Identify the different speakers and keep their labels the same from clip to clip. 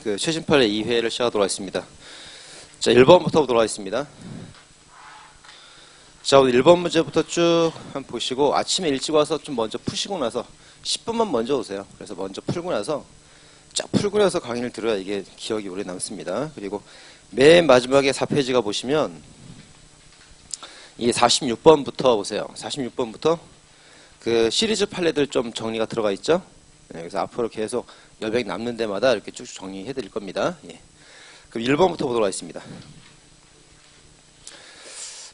Speaker 1: 그 최신 판례 2회를 시작하도록 하겠습니다. 자, 1번부터 보도록 하겠습니다. 자, 오늘 1번 문제부터 쭉 한번 보시고 아침에 일찍 와서 좀 먼저 푸시고 나서 10분만 먼저 오세요. 그래서 먼저 풀고 나서 쫙 풀고 나서 강의를 들어야 이게 기억이 오래 남습니다. 그리고 맨 마지막에 4페이지가 보시면 이 46번부터 보세요. 46번부터 그 시리즈 판례들 좀 정리가 들어가 있죠. 네, 그래서 앞으로 계속 여백 남는 데마다 이렇게 쭉쭉 정리해 드릴 겁니다. 예. 그럼 1번부터 보도록 하겠습니다.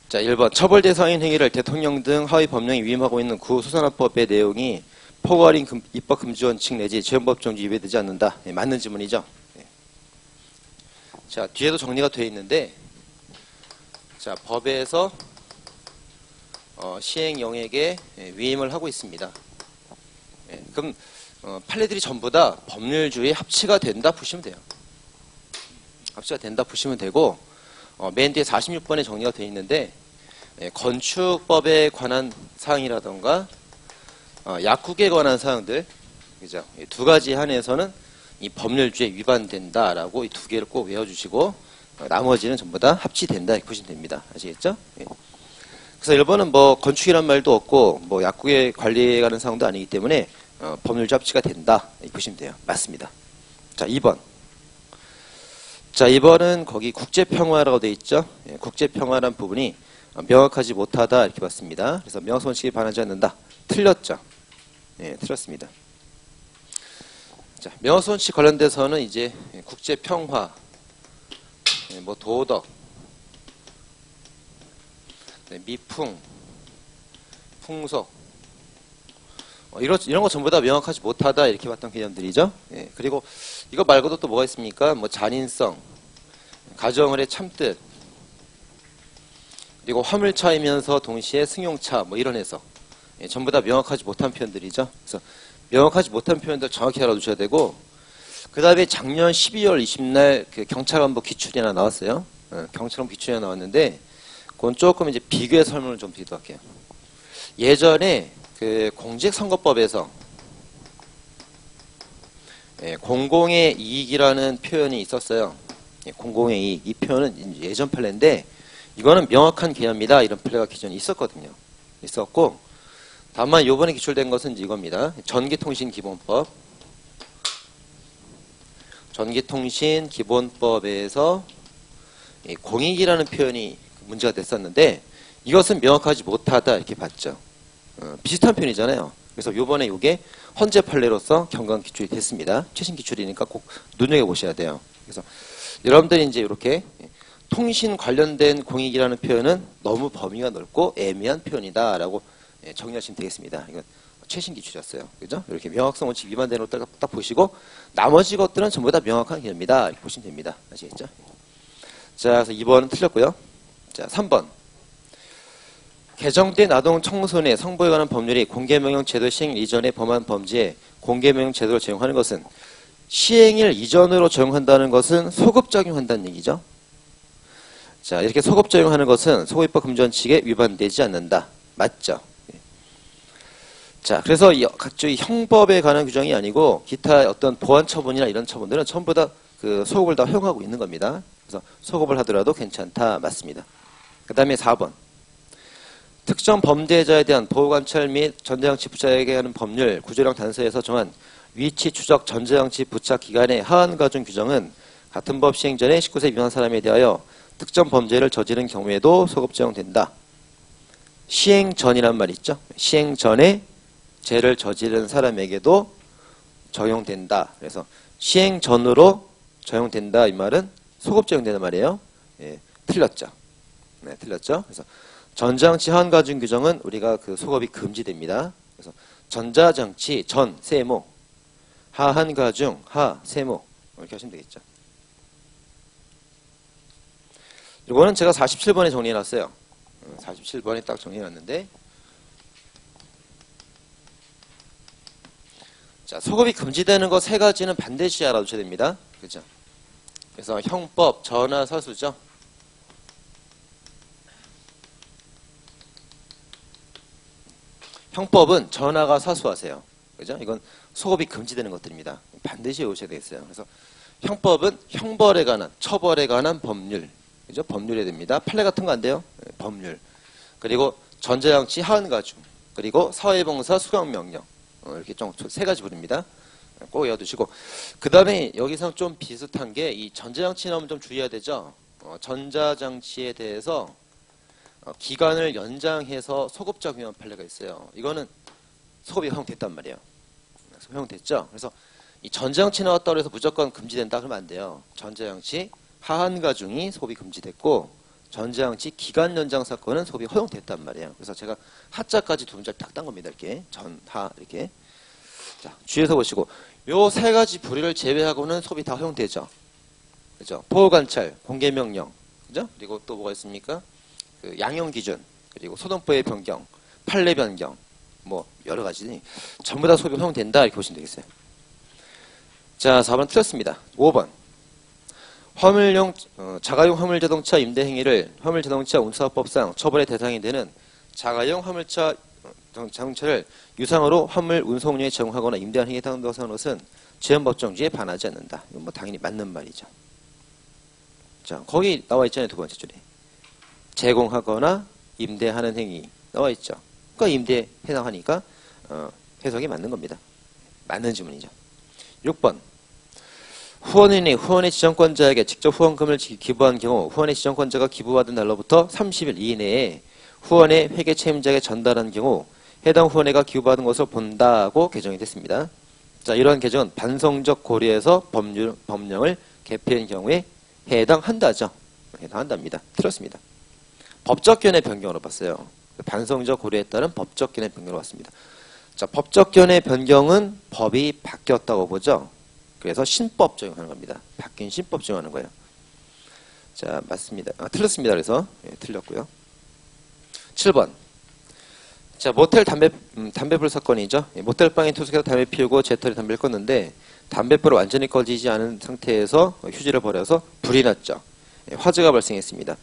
Speaker 1: 자, 1번. 처벌 대상인 행위를 대통령 등 하위 법령이 위임하고 있는 구소산화법의 내용이 포괄인 입법 금지 원칙 내지 지원법 정지 위배되지 않는다. 예, 맞는 지문이죠. 예. 자, 뒤에도 정리가 되어 있는데, 자, 법에서 시행 영역에 위임을 하고 있습니다. 예, 그럼 판례들이 전부 다 법률주의 합치가 된다 보시면 돼요. 합치가 된다 보시면 되고, 맨 뒤에 46번에 정리가 되어 있는데, 건축법에 관한 사항이라던가 약국에 관한 사항들, 그죠? 이 두 가지 한에서는 이 법률주의에 위반된다라고 이 두 개를 꼭 외워주시고 나머지는 전부 다 합치된다 이렇게 보시면 됩니다. 아시겠죠? 예. 그래서 1번은 뭐 건축이란 말도 없고 뭐 약국에 관리에 관한 사항도 아니기 때문에 법률주의 합치가 된다 이렇게 보시면 돼요. 맞습니다. 자, 2번. 자, 2번은 거기 국제평화라고 되어 있죠. 예, 국제평화란 부분이 명확하지 못하다 이렇게 봤습니다. 그래서 명확성 원칙에 반하지 않는다. 틀렸죠. 예, 틀렸습니다. 자, 명확성 원칙 관련돼서는 이제 국제평화, 뭐 도덕, 미풍, 풍속, 이런 거 전부 다 명확하지 못하다 이렇게 봤던 개념들이죠. 예, 그리고 이거 말고도 또 뭐가 있습니까? 뭐 잔인성, 가정을의 참뜻, 그리고 화물차이면서 동시에 승용차 뭐 이런 해석. 예, 전부 다 명확하지 못한 표현들이죠. 그래서 명확하지 못한 표현들 정확히 알아두셔야 되고, 그 다음에 작년 12월 20날 그 경찰관부 기출이 하나 나왔어요. 경찰관부 기출이 하나 나왔는데, 그건 조금 이제 비교해 설명을 좀 드리도록 할게요. 예전에 그 공직선거법에서 공공의 이익이라는 표현이 있었어요. 공공의 이익. 이 표현은 예전 판례인데, 이거는 명확한 개념이다. 이런 판례가 기존에 있었거든요. 있었고, 다만 이번에 기출된 것은 이겁니다. 전기통신기본법. 전기통신기본법에서 공익이라는 표현이 문제가 됐었는데, 이것은 명확하지 못하다. 이렇게 봤죠. 비슷한 표현이잖아요. 그래서 이번에 이게 헌재 판례로서 경감 기출이 됐습니다. 최신 기출이니까 꼭 눈여겨보셔야 돼요. 그래서 여러분들이 이제 이렇게 통신 관련된 공익이라는 표현은 너무 범위가 넓고 애매한 표현이다라고 정리하시면 되겠습니다. 이건 최신 기출이었어요. 그죠? 이렇게 명확성 원칙 위반되는 것들 딱 보시고 나머지 것들은 전부 다 명확한 개념이다. 이렇게 보시면 됩니다. 아시겠죠? 자, 그래서 2번은 틀렸고요. 자, 3번. 개정된 아동 청소년의 성보에 관한 법률이 공개명령 제도 시행 이전에 범한 범죄에 공개명령 제도를 적용하는 것은 시행일 이전으로 적용한다는 것은 소급 적용한다는 얘기죠. 자, 이렇게 소급 적용하는 것은 소급입법 금지 원칙에 위반되지 않는다. 맞죠? 자, 그래서 각종 형법에 관한 규정이 아니고 기타 어떤 보안 처분이나 이런 처분들은 전부 다 그 소급을 다 허용하고 있는 겁니다. 그래서 소급을 하더라도 괜찮다. 맞습니다. 그 다음에 4번. 특정 범죄자에 대한 보호관찰 및 전자장치 부착에게 하는 법률 구조령 단서에서 정한 위치 추적 전자장치 부착 기간의 하한 가중 규정은 같은 법 시행 전에 19세 미만 사람에 대하여 특정 범죄를 저지른 경우에도 소급 적용된다. 시행 전이란 말 있죠. 시행 전에 죄를 저지른 사람에게도 적용된다. 그래서 시행 전으로 적용된다 이 말은 소급 적용되는 말이에요. 예, 틀렸죠. 네, 틀렸죠. 그래서 전자장치 하한 가중 규정은 우리가 그 소급이 금지됩니다. 그래서 전자장치 전 세모 하한 가중 하 세모 이렇게 하시면 되겠죠. 이거는 제가 47번에 정리해놨어요. 47번에 딱 정리해놨는데, 자, 소급이 금지되는 거 세 가지는 반드시 알아두셔야 됩니다. 그죠? 그래서 형법, 전화, 사수죠. 형법은 전화가 사수하세요. 그죠? 이건 소급이 금지되는 것들입니다. 반드시 외우셔야 되겠어요. 그래서 형법은 형벌에 관한, 처벌에 관한 법률. 그죠? 법률이 됩니다. 판례 같은 거 안 돼요? 네, 법률. 그리고 전자장치 하한가중. 그리고 사회봉사 수강명령. 이렇게 좀 세 가지 부릅니다. 꼭 외워두시고. 그 다음에 여기서 좀 비슷한 게 이 전자장치 나오면 좀 주의해야 되죠? 전자장치에 대해서 기간을 연장해서 소급적용한 판례가 있어요. 이거는 소급이 허용됐단 말이에요. 허용됐죠? 그래서 이 전자장치 나왔다고 해서 무조건 금지된다 그러면 안 돼요. 전자장치 하한가중이 소급이 금지됐고 전자장치 기간 연장 사건은 소급이 허용됐단 말이에요. 그래서 제가 하자까지 두 문자를 딱 딴 겁니다. 이렇게 전하 이렇게. 자, 주의해서 보시고 요 세 가지 부류를 제외하고는 소급이 다 허용되죠. 그죠? 보호관찰, 공개명령, 그죠? 그리고 또 뭐가 있습니까? 그 양형기준, 그리고 소동법의 변경, 판례 변경, 뭐 여러 가지 전부 다 소급이 허용된다 이렇게 보시면 되겠어요. 자, 4번 틀렸습니다. 5번. 화물용, 자가용 화물자동차 임대 행위를 화물자동차 운수사업법상 처벌의 대상이 되는 자가용 화물차 자동차를 유상으로 화물 운송용에 제공하거나 임대한 행위에 해당한다고 하는 것은 지연법정지에 반하지 않는다. 이건 뭐 당연히 맞는 말이죠. 자, 거기 나와 있잖아요. 두 번째 줄에. 제공하거나 임대하는 행위 나와 있죠. 그러니까 임대에 해당하니까 해석이 맞는 겁니다. 맞는 지문이죠. 6번. 후원인이 후원의 지정권자에게 직접 후원금을 기부한 경우 후원의 지정권자가 기부받은 날로부터 30일 이내에 후원의 회계 책임자에게 전달한 경우 해당 후원회가 기부받은 것을 본다고 개정이 됐습니다. 자, 이러한 개정은 반성적 고려에서 법령을 개피한 경우에 해당한다죠. 해당한답니다. 틀렸습니다. 법적견해 변경으로 봤어요. 반성적 고려에 따른 법적견해 변경으로 봤습니다. 자, 법적견해 변경은 법이 바뀌었다고 보죠. 그래서 신법 적용하는 겁니다. 바뀐 신법 적용하는 거예요. 자, 맞습니다. 틀렸습니다. 그래서 틀렸고요. 7번. 자, 모텔 담배불 사건이죠. 모텔방에 투숙해서 담배 피우고 제 털에 담배를 껐는데 담배불을 완전히 꺼지지 않은 상태에서 휴지를 버려서 불이 났죠. 화재가 발생했습니다.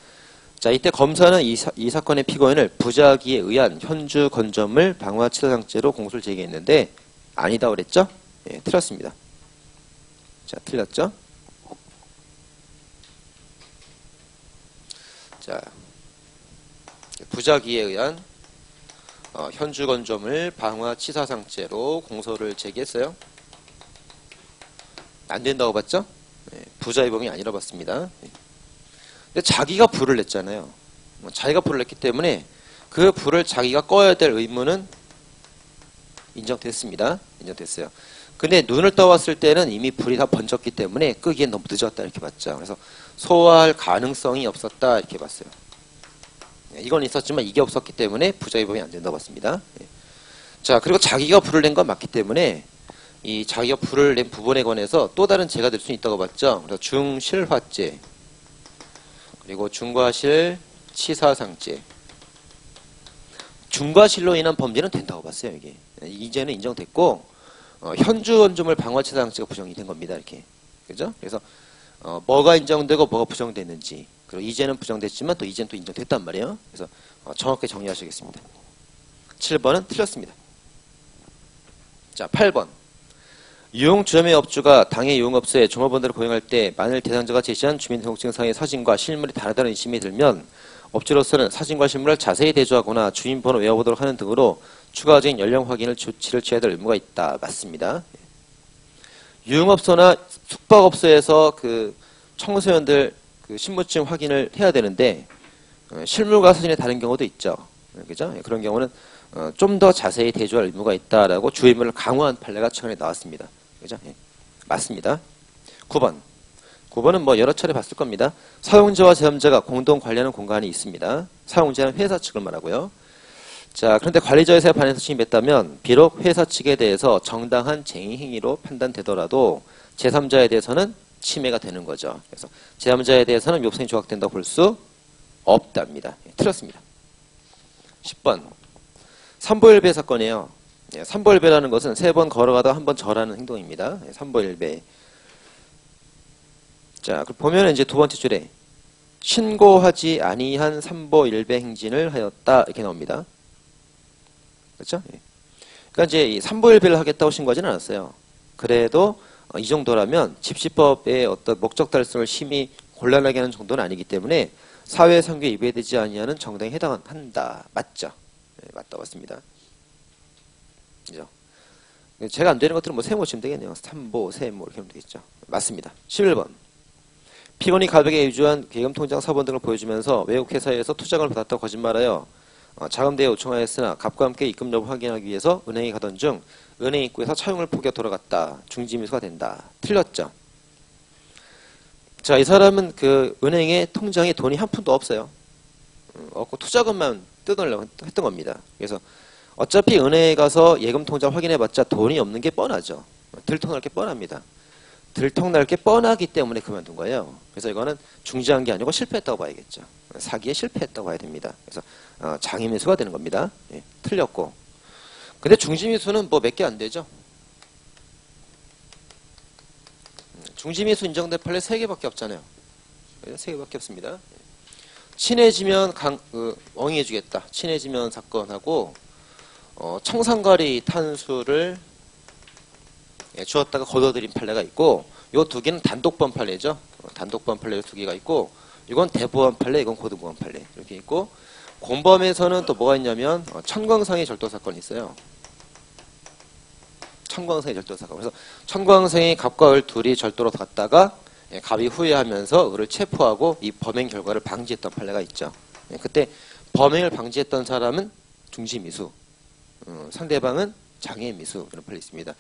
Speaker 1: 자, 이때 검사는 이 사건의 피고인을 부작위에 의한 현주 건조물 방화 치사상죄로 공소를 제기했는데 아니다 그랬죠? 예, 틀렸습니다. 자, 틀렸죠? 자, 부작위에 의한 현주 건조물 방화 치사상죄로 공소를 제기했어요. 안 된다고 봤죠? 네, 부자의 범위 아니라 봤습니다. 근데 자기가 불을 냈잖아요. 자기가 불을 냈기 때문에 그 불을 자기가 꺼야 될 의무는 인정됐습니다. 인정됐어요. 근데 눈을 떠왔을 때는 이미 불이 다 번졌기 때문에 끄기엔 너무 늦었다 이렇게 봤죠. 그래서 소화할 가능성이 없었다 이렇게 봤어요. 이건 있었지만 이게 없었기 때문에 부자의 범위 안 된다고 봤습니다. 자, 그리고 자기가 불을 낸 건 맞기 때문에 이 자기가 불을 낸 부분에 관해서 또 다른 죄가 될 수 있다고 봤죠. 그래서 중실화죄, 그리고 중과실 치사상죄. 중과실로 인한 범죄는 된다고 봤어요. 이게 이제는 인정됐고 현주 건조물 방화 치사상죄가 부정이 된 겁니다. 이렇게 그죠? 그래서 뭐가 인정되고 뭐가 부정됐는지, 그리고 이제는 부정됐지만 또 이제는 또 인정됐단 말이에요. 그래서 정확하게 정리하시겠습니다. 7번은 틀렸습니다. 자, 8번. 유흥주점의 업주가 당해 유흥업소에 종업원들을 고용할 때 만일 대상자가 제시한 주민등록증상의 사진과 실물이 다르다는 의심이 들면 업주로서는 사진과 실물을 자세히 대조하거나 주민번호 외워보도록 하는 등으로 추가적인 연령 확인을 조치를 취해야 될 의무가 있다. 맞습니다. 유흥업소나 숙박업소에서 그 청소년들 그 신분증 확인을 해야 되는데 실물과 사진이 다른 경우도 있죠. 그죠? 그런 경우는 좀 더 자세히 대조할 의무가 있다라고 주의 의무를 강화한 판례가 최근에 나왔습니다. 그죠? 예. 맞습니다. 9번. 9번은 뭐 여러 차례 봤을 겁니다. 사용자와 제삼자가 공동 관리하는 공간이 있습니다. 사용자는 회사 측을 말하고요. 자, 그런데 관리자의 사에 반해서 침입했다면 비록 회사 측에 대해서 정당한 쟁의 행위로 판단되더라도 제3자에 대해서는 침해가 되는 거죠. 그래서 제3자에 대해서는 위법성이 조각된다고 볼 수 없답니다. 예, 틀렸습니다. 10번. 삼보일배 사건이에요. 예, 삼보일배라는 것은 3번 걸어가다 한 번 절하는 행동입니다. 예, 삼보일배. 자, 보면 이제 두 번째 줄에 신고하지 아니한 삼보일배 행진을 하였다 이렇게 나옵니다. 그렇죠? 예. 그러니까 이제 이 삼보일배를 하겠다고 신고하지는 않았어요. 그래도 이 정도라면 집시법의 어떤 목적 달성을 심히 곤란하게 하는 정도는 아니기 때문에 사회상규에 위배되지 아니하는 정당에 해당한다. 맞죠? 네, 맞다 맞습니다. 그죠? 제가 안 되는 것들은 뭐 세모 치면 되겠네요. 삼보, 세모 이렇게 하면 되겠죠. 맞습니다. 11번. 피고인이 가백에 위조한 계엄통장 사본 등을 보여주면서 외국회사에서 투자금을 받았다고 거짓말하여 자금대에 요청하였으나 갑과 함께 입금 여부 확인하기 위해서 은행에 가던 중 은행 입구에서 차용을 포기하 돌아갔다. 중지미수가 된다. 틀렸죠. 자, 이 사람은 그 은행에 통장에 돈이 한 푼도 없어요. 없고 투자금만 뜯으려고 했던 겁니다. 그래서 어차피 은행에 가서 예금 통장 확인해봤자 돈이 없는 게 뻔하죠. 들통날 게 뻔합니다. 들통날 게 뻔하기 때문에 그만둔 거예요. 그래서 이거는 중지한 게 아니고 실패했다고 봐야겠죠. 사기에 실패했다고 봐야 됩니다. 그래서 장애미수가 되는 겁니다. 예, 틀렸고. 근데 중지미수는 뭐 몇 개 안 되죠. 중지미수 인정된 판례 3개밖에 없잖아요. 3개밖에 없습니다. 친해지면 엉이해주겠다. 친해지면 사건하고 청산가리 탄수를 주었다가 거둬들인 판례가 있고, 요 두 개는 단독범 판례죠. 단독범 판례 두 개가 있고, 이건 대보원 판례, 이건 고등보원 판례 이렇게 있고, 공범에서는 또 뭐가 있냐면 천광상의 절도 사건이 있어요. 천광상의 절도 사건. 그래서 천광상이 갑과 을 둘이 절도로 갔다가 갑이 후회하면서 을을 체포하고 이 범행 결과를 방지했던 판례가 있죠. 그때 범행을 방지했던 사람은 중지미수, 상대방은 장애미수 이런 판례 있습니다.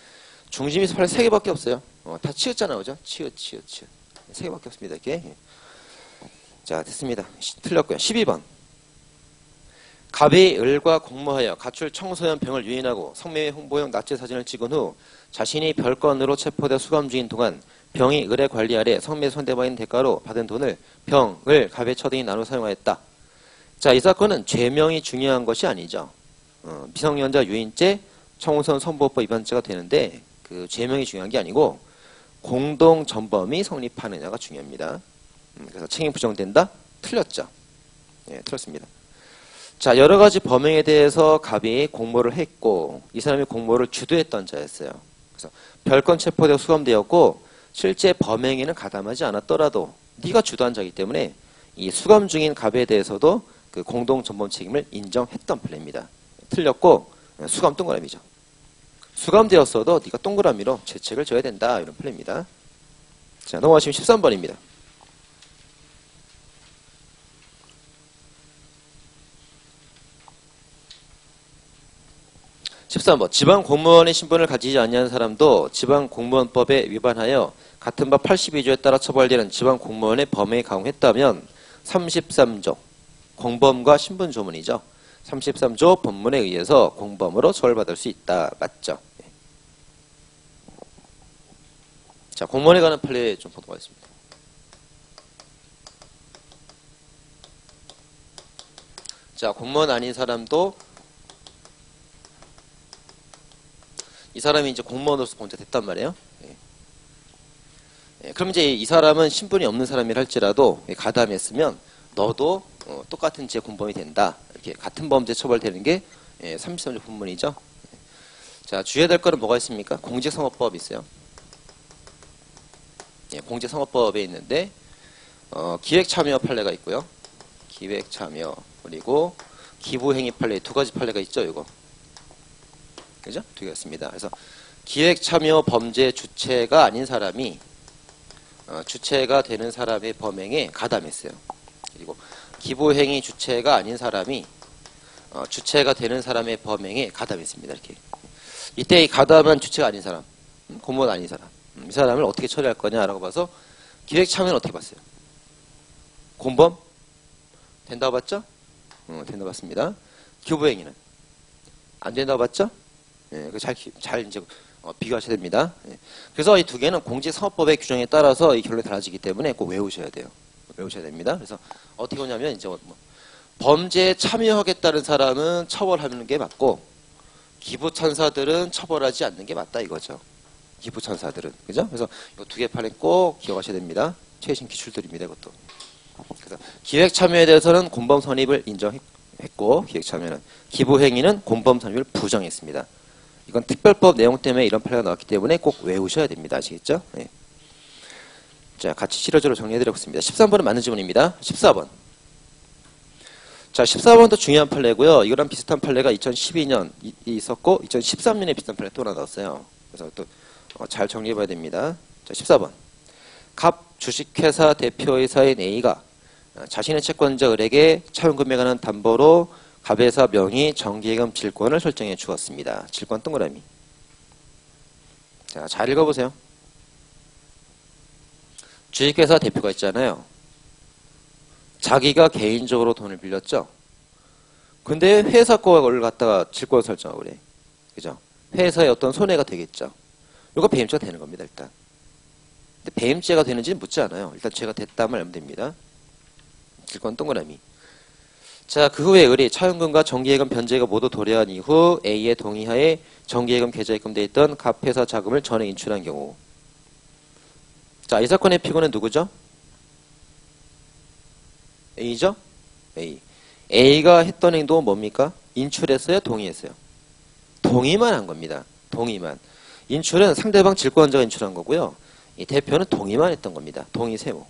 Speaker 1: 중지미수 판례 3개밖에 없어요. 다 치읓자 나오죠. 치읓. 3개밖에 없습니다. 이렇게. 자, 됐습니다. 틀렸고요. 12번. 갑이 을과 공모하여 가출 청소년 병을 유인하고 성매매 홍보용 나치 사진을 찍은 후 자신이 별건으로 체포돼 수감 중인 동안 병이 을의 관리 아래 성매 손대방인 대가로 받은 돈을 병을 갑의 처등이 나눠 사용하였다. 자, 이 사건은 죄명이 중요한 것이 아니죠. 미성년자 유인죄, 청소년 선보호법 위반죄가 되는데 그 죄명이 중요한 게 아니고 공동 전범이 성립하느냐가 중요합니다. 그래서 책임 부정된다? 틀렸죠. 예, 틀렸습니다. 자, 여러 가지 범행에 대해서 갑이 공모를 했고 이 사람이 공모를 주도했던 자였어요. 그래서 별건 체포되어 수감되었고 실제 범행에는 가담하지 않았더라도 네가 주도한 자이기 때문에 이 수감 중인 갑에 대해서도 그 공동 전범 책임을 인정했던 판례입니다. 틀렸고 수감 동그라미죠. 수감되었어도 네가 동그라미로 죄책을 져야 된다 이런 판례입니다. 자, 넘어가시면 13번입니다. 13번. 지방 공무원의 신분을 가지지 아니한 사람도 지방 공무원법에 위반하여 같은 법 82조에 따라 처벌되는 지방 공무원의 범행에 가용했다면 33조 공범과 신분 조문이죠. 33조 본문에 의해서 공범으로 처벌받을 수 있다. 맞죠? 자, 공무원에 관한 판례 좀 보도록 하겠습니다. 자, 공무원 아닌 사람도 이 사람이 이제 공무원으로서 공작됐단 말이에요. 그럼 이제 이 사람은 신분이 없는 사람이라 할지라도 가담했으면 너도 똑같은 죄 공범이 된다. 이렇게 같은 범죄 처벌되는 게 33조 본문이죠. 자, 주의해야 될 거는 뭐가 있습니까? 공직선거법이 있어요. 공직선거법에 있는데 기획참여 판례가 있고요. 기획참여 그리고 기부행위 판례 두 가지 판례가 있죠. 이거. 그죠? 두 개가 있습니다. 그래서 기획참여 범죄 주체가 아닌 사람이 주체가 되는 사람의 범행에 가담했어요. 그리고 기부행위 주체가 아닌 사람이 주체가 되는 사람의 범행에 가담했습니다. 이렇게. 이때 이 가담한 주체가 아닌 사람, 공무원 아닌 사람, 이 사람을 어떻게 처리할 거냐라고 봐서 기획참여는 어떻게 봤어요? 공범? 된다고 봤죠? 된다고 봤습니다. 기부행위는 안 된다고 봤죠? 예, 잘 이제 비교하셔야 됩니다. 예. 그래서 이 두 개는 공직선거법의 규정에 따라서 이 결론이 달라지기 때문에 꼭 외우셔야 돼요. 외우셔야 됩니다. 그래서 어떻게 오냐면 이제 범죄에 참여하겠다는 사람은 처벌하는 게 맞고 기부천사들은 처벌하지 않는 게 맞다 이거죠. 기부천사들은 그죠? 그래서 이 두 개 판례 꼭 기억하셔야 됩니다. 최신 기출들입니다. 이것도. 그래서 기획참여에 대해서는 공범 선입을 인정했고 기획참여는 기부행위는 공범 선입을 부정했습니다. 이건 특별법 내용 때문에 이런 판례가 나왔기 때문에 꼭 외우셔야 됩니다. 아시겠죠? 예. 자, 같이 실어주로 정리해드리겠습니다. 13번은 맞는 지문입니다. 14번. 자, 14번도 중요한 판례고요. 이거랑 비슷한 판례가 2012년 있었고 2013년에 비슷한 판례 또 하나 나왔어요. 그래서 또 잘 정리해봐야 됩니다. 자, 14번. 갑 주식회사 대표이사인 A가 자신의 채권자 을에게 차용금에 관한 담보로 갑회사 명의 정기예금 질권을 설정해 주었습니다. 질권 동그라미. 자, 잘 읽어보세요. 주식회사 대표가 있잖아요. 자기가 개인적으로 돈을 빌렸죠. 근데 회사 거를 갖다가 질권 설정하고 그래. 그죠? 회사에 어떤 손해가 되겠죠. 이거 배임죄가 되는 겁니다, 일단. 근데 배임죄가 되는지는 묻지 않아요. 일단 죄가 됐다만 알면 됩니다. 질권 동그라미. 자, 그 후에 을이 차용금과 정기예금 변제가 모두 도래한 이후 A의 동의하에 정기예금 계좌에 입금되어 있던 갑회사 자금을 전액 인출한 경우. 자, 이 사건의 피고는 누구죠? A죠? A. A가 했던 행동은 뭡니까? 인출했어요? 동의했어요? 동의만 한 겁니다. 동의만. 인출은 상대방 질권자가 인출한 거고요. 이 대표는 동의만 했던 겁니다. 동의 세무.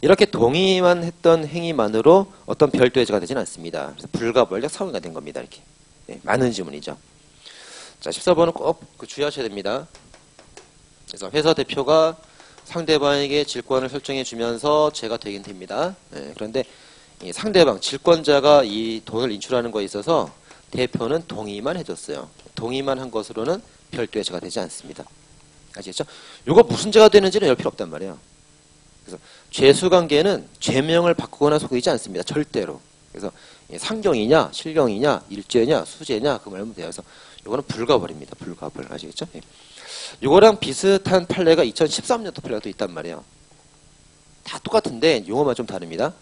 Speaker 1: 이렇게 동의만 했던 행위만으로 어떤 별도의 죄가 되지는 않습니다. 그래서 불가벌적 사유가 된 겁니다. 이렇게. 네, 많은 지문이죠. 자, 14번은 꼭 주의하셔야 됩니다. 그래서 회사 대표가 상대방에게 질권을 설정해 주면서 죄가 되긴 됩니다. 네, 그런데 이 상대방 질권자가 이 돈을 인출하는 거에 있어서 대표는 동의만 해줬어요. 동의만 한 것으로는 별도의 죄가 되지 않습니다. 아시겠죠? 이거 무슨 죄가 되는지는 열 필요 없단 말이에요. 그래서 죄수관계는 죄명을 바꾸거나 속이지 않습니다. 절대로. 그래서 상경이냐, 실경이냐, 일죄냐, 수죄냐 그 말하면 돼요. 그래서 이거는 불가벌입니다. 불가벌. 아시겠죠? 이거랑 비슷한 판례가 2013년도 판례가 또 있단 말이에요. 다 똑같은데 용어만 좀 다릅니다.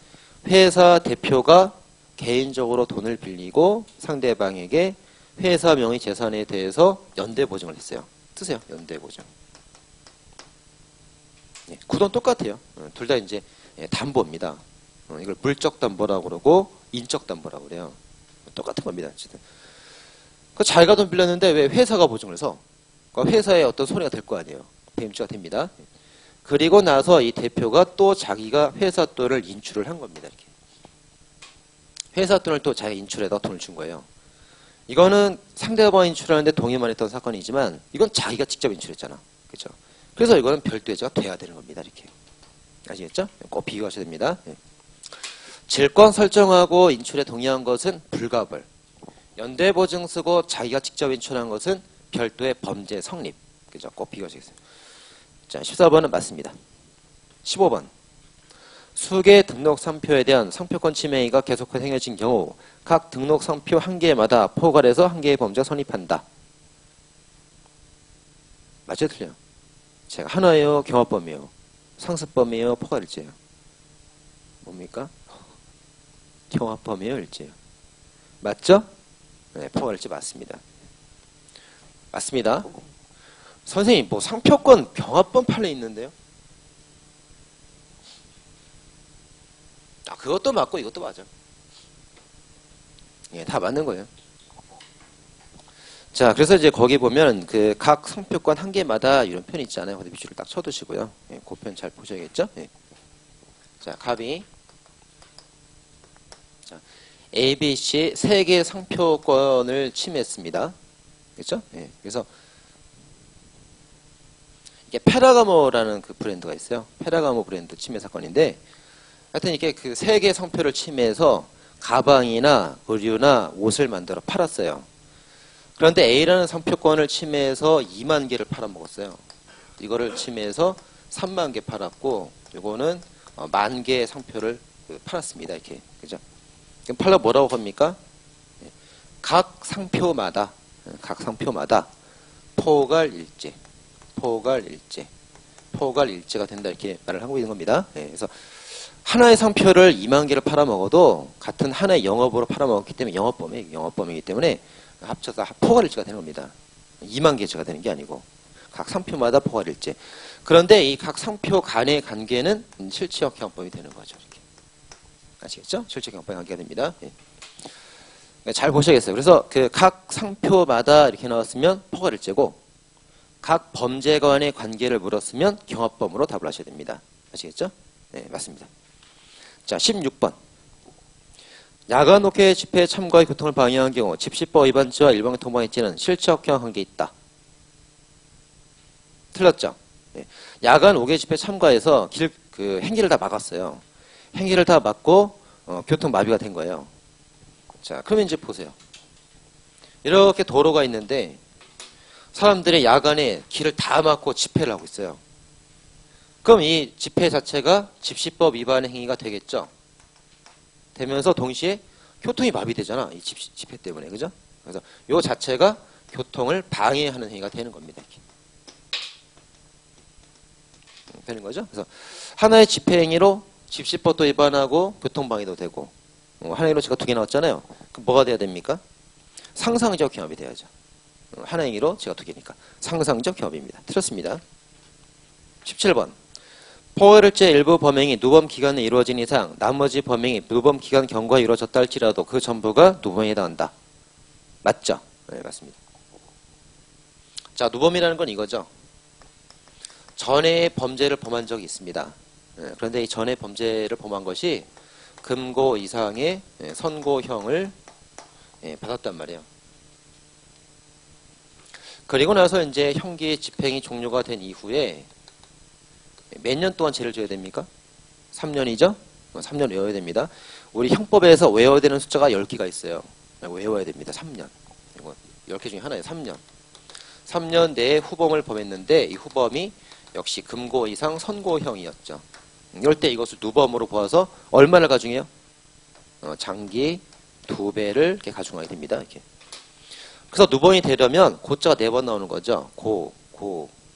Speaker 1: 회사 대표가 개인적으로 돈을 빌리고 상대방에게 회사 명의 재산에 대해서 연대 보증을 했어요. 쓰세요. 연대 보증. 구도는 똑같아요. 둘 다 이제 담보입니다. 이걸 물적 담보라고 그러고 인적 담보라고 그래요. 똑같은 겁니다. 어쨌든. 자기가 돈 빌렸는데 왜 회사가 보증을 해서? 그러니까 회사에 어떤 손해가 될 거 아니에요. 배임죄가 됩니다. 그리고 나서 이 대표가 또 자기가 회사 돈을 인출을 한 겁니다. 이렇게. 회사 돈을 또 자기가 인출해다 돈을 준 거예요. 이거는 상대방이 인출하는데 동의만 했던 사건이지만 이건 자기가 직접 인출했잖아. 그렇죠? 그래서 이거는 별도의 죄가 돼야 되는 겁니다. 이렇게. 아시겠죠? 꼭 비교하셔야 됩니다. 질권 설정하고 인출에 동의한 것은 불가벌. 연대보증 쓰고 자기가 직접 인출한 것은 별도의 범죄 성립. 그죠? 꼭 비교하시겠어요. 자, 14번은 맞습니다. 15번. 수개 등록 상표에 대한 상표권 침해 행위가 계속해서 행해진 경우 각 등록 상표 한 개마다 포괄해서 한 개의 범죄가 성립한다. 맞아요? 틀려요? 제가 하나예요? 경합범이에요? 상습범이에요? 포괄일죄예요? 뭡니까? 경합범이에요? 일죄예요? 맞죠? 네, 포괄일죄 맞습니다. 맞습니다. 선생님, 뭐 상표권 경합범 판례 있는데요? 아, 그것도 맞고 이것도 맞아. 예, 다 맞는 거예요. 자, 그래서 이제 거기 보면 그 각 상표권 한 개마다 이런 편이 있잖아요. 거기 밑줄을 딱 쳐두시고요. 예, 그 편 잘 보셔야겠죠? 예. 자, 갑이 자, A, B, C 세 개의 상표권을 침해했습니다. 그렇죠? 예, 그래서 이게 페라가모라는 그 브랜드가 있어요. 페라가모 브랜드 침해 사건인데, 하여튼 이게 그 세 개의 상표를 침해해서 가방이나 의류나 옷을 만들어 팔았어요. 그런데 A라는 상표권을 침해해서 2만 개를 팔아먹었어요. 이거를 침해해서 3만 개 팔았고, 요거는 1만 개의 상표를 팔았습니다. 이렇게. 그죠? 그럼 팔라 뭐라고 합니까? 각 상표마다 포괄일죄, 포괄일죄가 된다. 이렇게 말을 하고 있는 겁니다. 그래서 하나의 상표를 2만 개를 팔아먹어도 같은 하나의 영업으로 팔아먹었기 때문에 영업범이기 때문에 합쳐서 포괄일죄가 되는 겁니다. 2만 개죄가 되는 게 아니고 각 상표마다 포괄일죄. 그런데 이 각 상표 간의 관계는 실체적 경합범이 되는 거죠. 이렇게. 아시겠죠? 실체적 경합범의 관계가 됩니다. 잘 보셔야겠어요. 그래서 그 각 상표마다 이렇게 나왔으면 포괄일제고 각 범죄 간의 관계를 물었으면 경합범으로 답을 하셔야 됩니다. 아시겠죠? 네, 맞습니다. 자, 16번. 야간 옥회 집회에 참가해 교통을 방해한 경우 집시법 위반죄와 일반 교통방해죄는 실체적형 관계 있다. 틀렸죠? 네. 야간 옥회 집회에 참가해서 행기를 다 막았어요. 행기를 다 막고 교통 마비가 된 거예요. 자, 그러면 이제 보세요. 이렇게 도로가 있는데 사람들이 야간에 길을 다 막고 집회를 하고 있어요. 그럼 이 집회 자체가 집시법 위반의 행위가 되겠죠? 되면서 동시에 교통이 마비되잖아. 이 집회 때문에. 그죠? 그래서 요 자체가 교통을 방해하는 행위가 되는 겁니다. 이렇게. 되는 거죠? 그래서 하나의 집회 행위로 집시법도 위반하고 교통방해도 되고 하나의로 제가 2개 나왔잖아요. 그럼 뭐가 돼야 됩니까? 상상적 경합이 돼야죠. 하나 행위로 제가 2개니까 상상적 경합입니다. 틀렸습니다. 17번. 포괄일제 일부 범행이 누범 기간에 이루어진 이상 나머지 범행이 누범 기간 경과에 이루어졌다 할지라도 그 전부가 누범에 해당한다. 맞죠? 네, 맞습니다. 자, 누범이라는 건 이거죠. 전에 범죄를 범한 적이 있습니다. 네, 그런데 이 전에 범죄를 범한 것이 금고 이상의 선고형을 받았단 말이에요. 그리고 나서 이제 형기 집행이 종료가 된 이후에 몇 년 동안 죄를 져야 됩니까? 3년이죠? 3년 외워야 됩니다. 우리 형법에서 외워야 되는 숫자가 10개가 있어요. 외워야 됩니다. 3년. 이거 10개 중에 하나예요. 3년. 3년 내에 후범을 범했는데 이 후범이 역시 금고 이상 선고형이었죠. 이럴 때 이것을 누범으로 보아서 얼마를 가중해요? 장기 2배를 이렇게 가중하게 됩니다. 이렇게. 그래서 누범이 되려면 고자가 4번 나오는 거죠.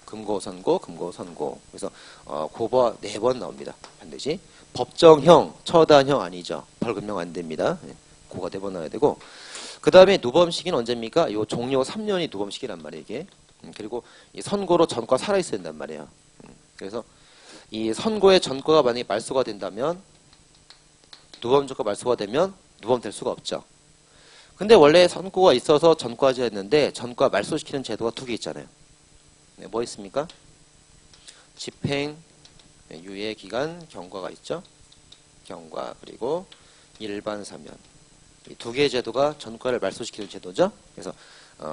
Speaker 1: 금고, 선고, 금고, 선고. 그래서 고가 4번 나옵니다. 반드시. 법정형, 처단형 아니죠. 벌금형 안 됩니다. 고가 4번 나와야 되고. 그 다음에 누범 시기는 언제입니까? 요 종료 3년이 누범 시기란 말이에요, 이게. 그리고 이 선고로 전과 살아있어야 된단 말이에요. 그래서 이 선고의 전과가 만약에 말소가 된다면 누범 전과 말소가 되면 누범 될 수가 없죠. 근데 원래 선고가 있어서 전과제 했는데 전과 말소시키는 제도가 2개 있잖아요. 네, 뭐 있습니까? 집행, 유예 기간, 경과가 있죠. 경과 그리고 일반 사면. 이 2개의 제도가 전과를 말소시키는 제도죠. 그래서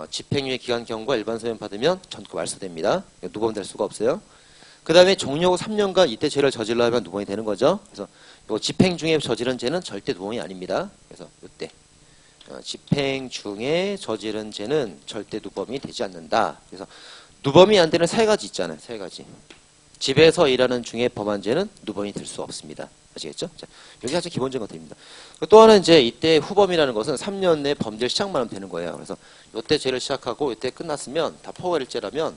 Speaker 1: 집행유예 기간 경과 일반 사면 받으면 전과 말소됩니다. 누범될 수가 없어요. 그 다음에 종료 후 3년간 이때 죄를 저질러 하면 누범이 되는 거죠. 그래서 요 집행 중에 저지른 죄는 절대 누범이 아닙니다. 그래서 이때 집행 중에 저지른 죄는 절대 누범이 되지 않는다. 그래서 누범이 안 되는 3가지 있잖아요. 3가지. 집에서 일하는 중에 범한 죄는 누범이 될 수 없습니다. 아시겠죠? 자, 여기 아주 기본적인 것들입니다. 또 하나는 이제 이때 후범이라는 것은 3년 내 범죄를 시작만 하면 되는 거예요. 그래서 이때 죄를 시작하고 이때 끝났으면 다 포괄일죄라면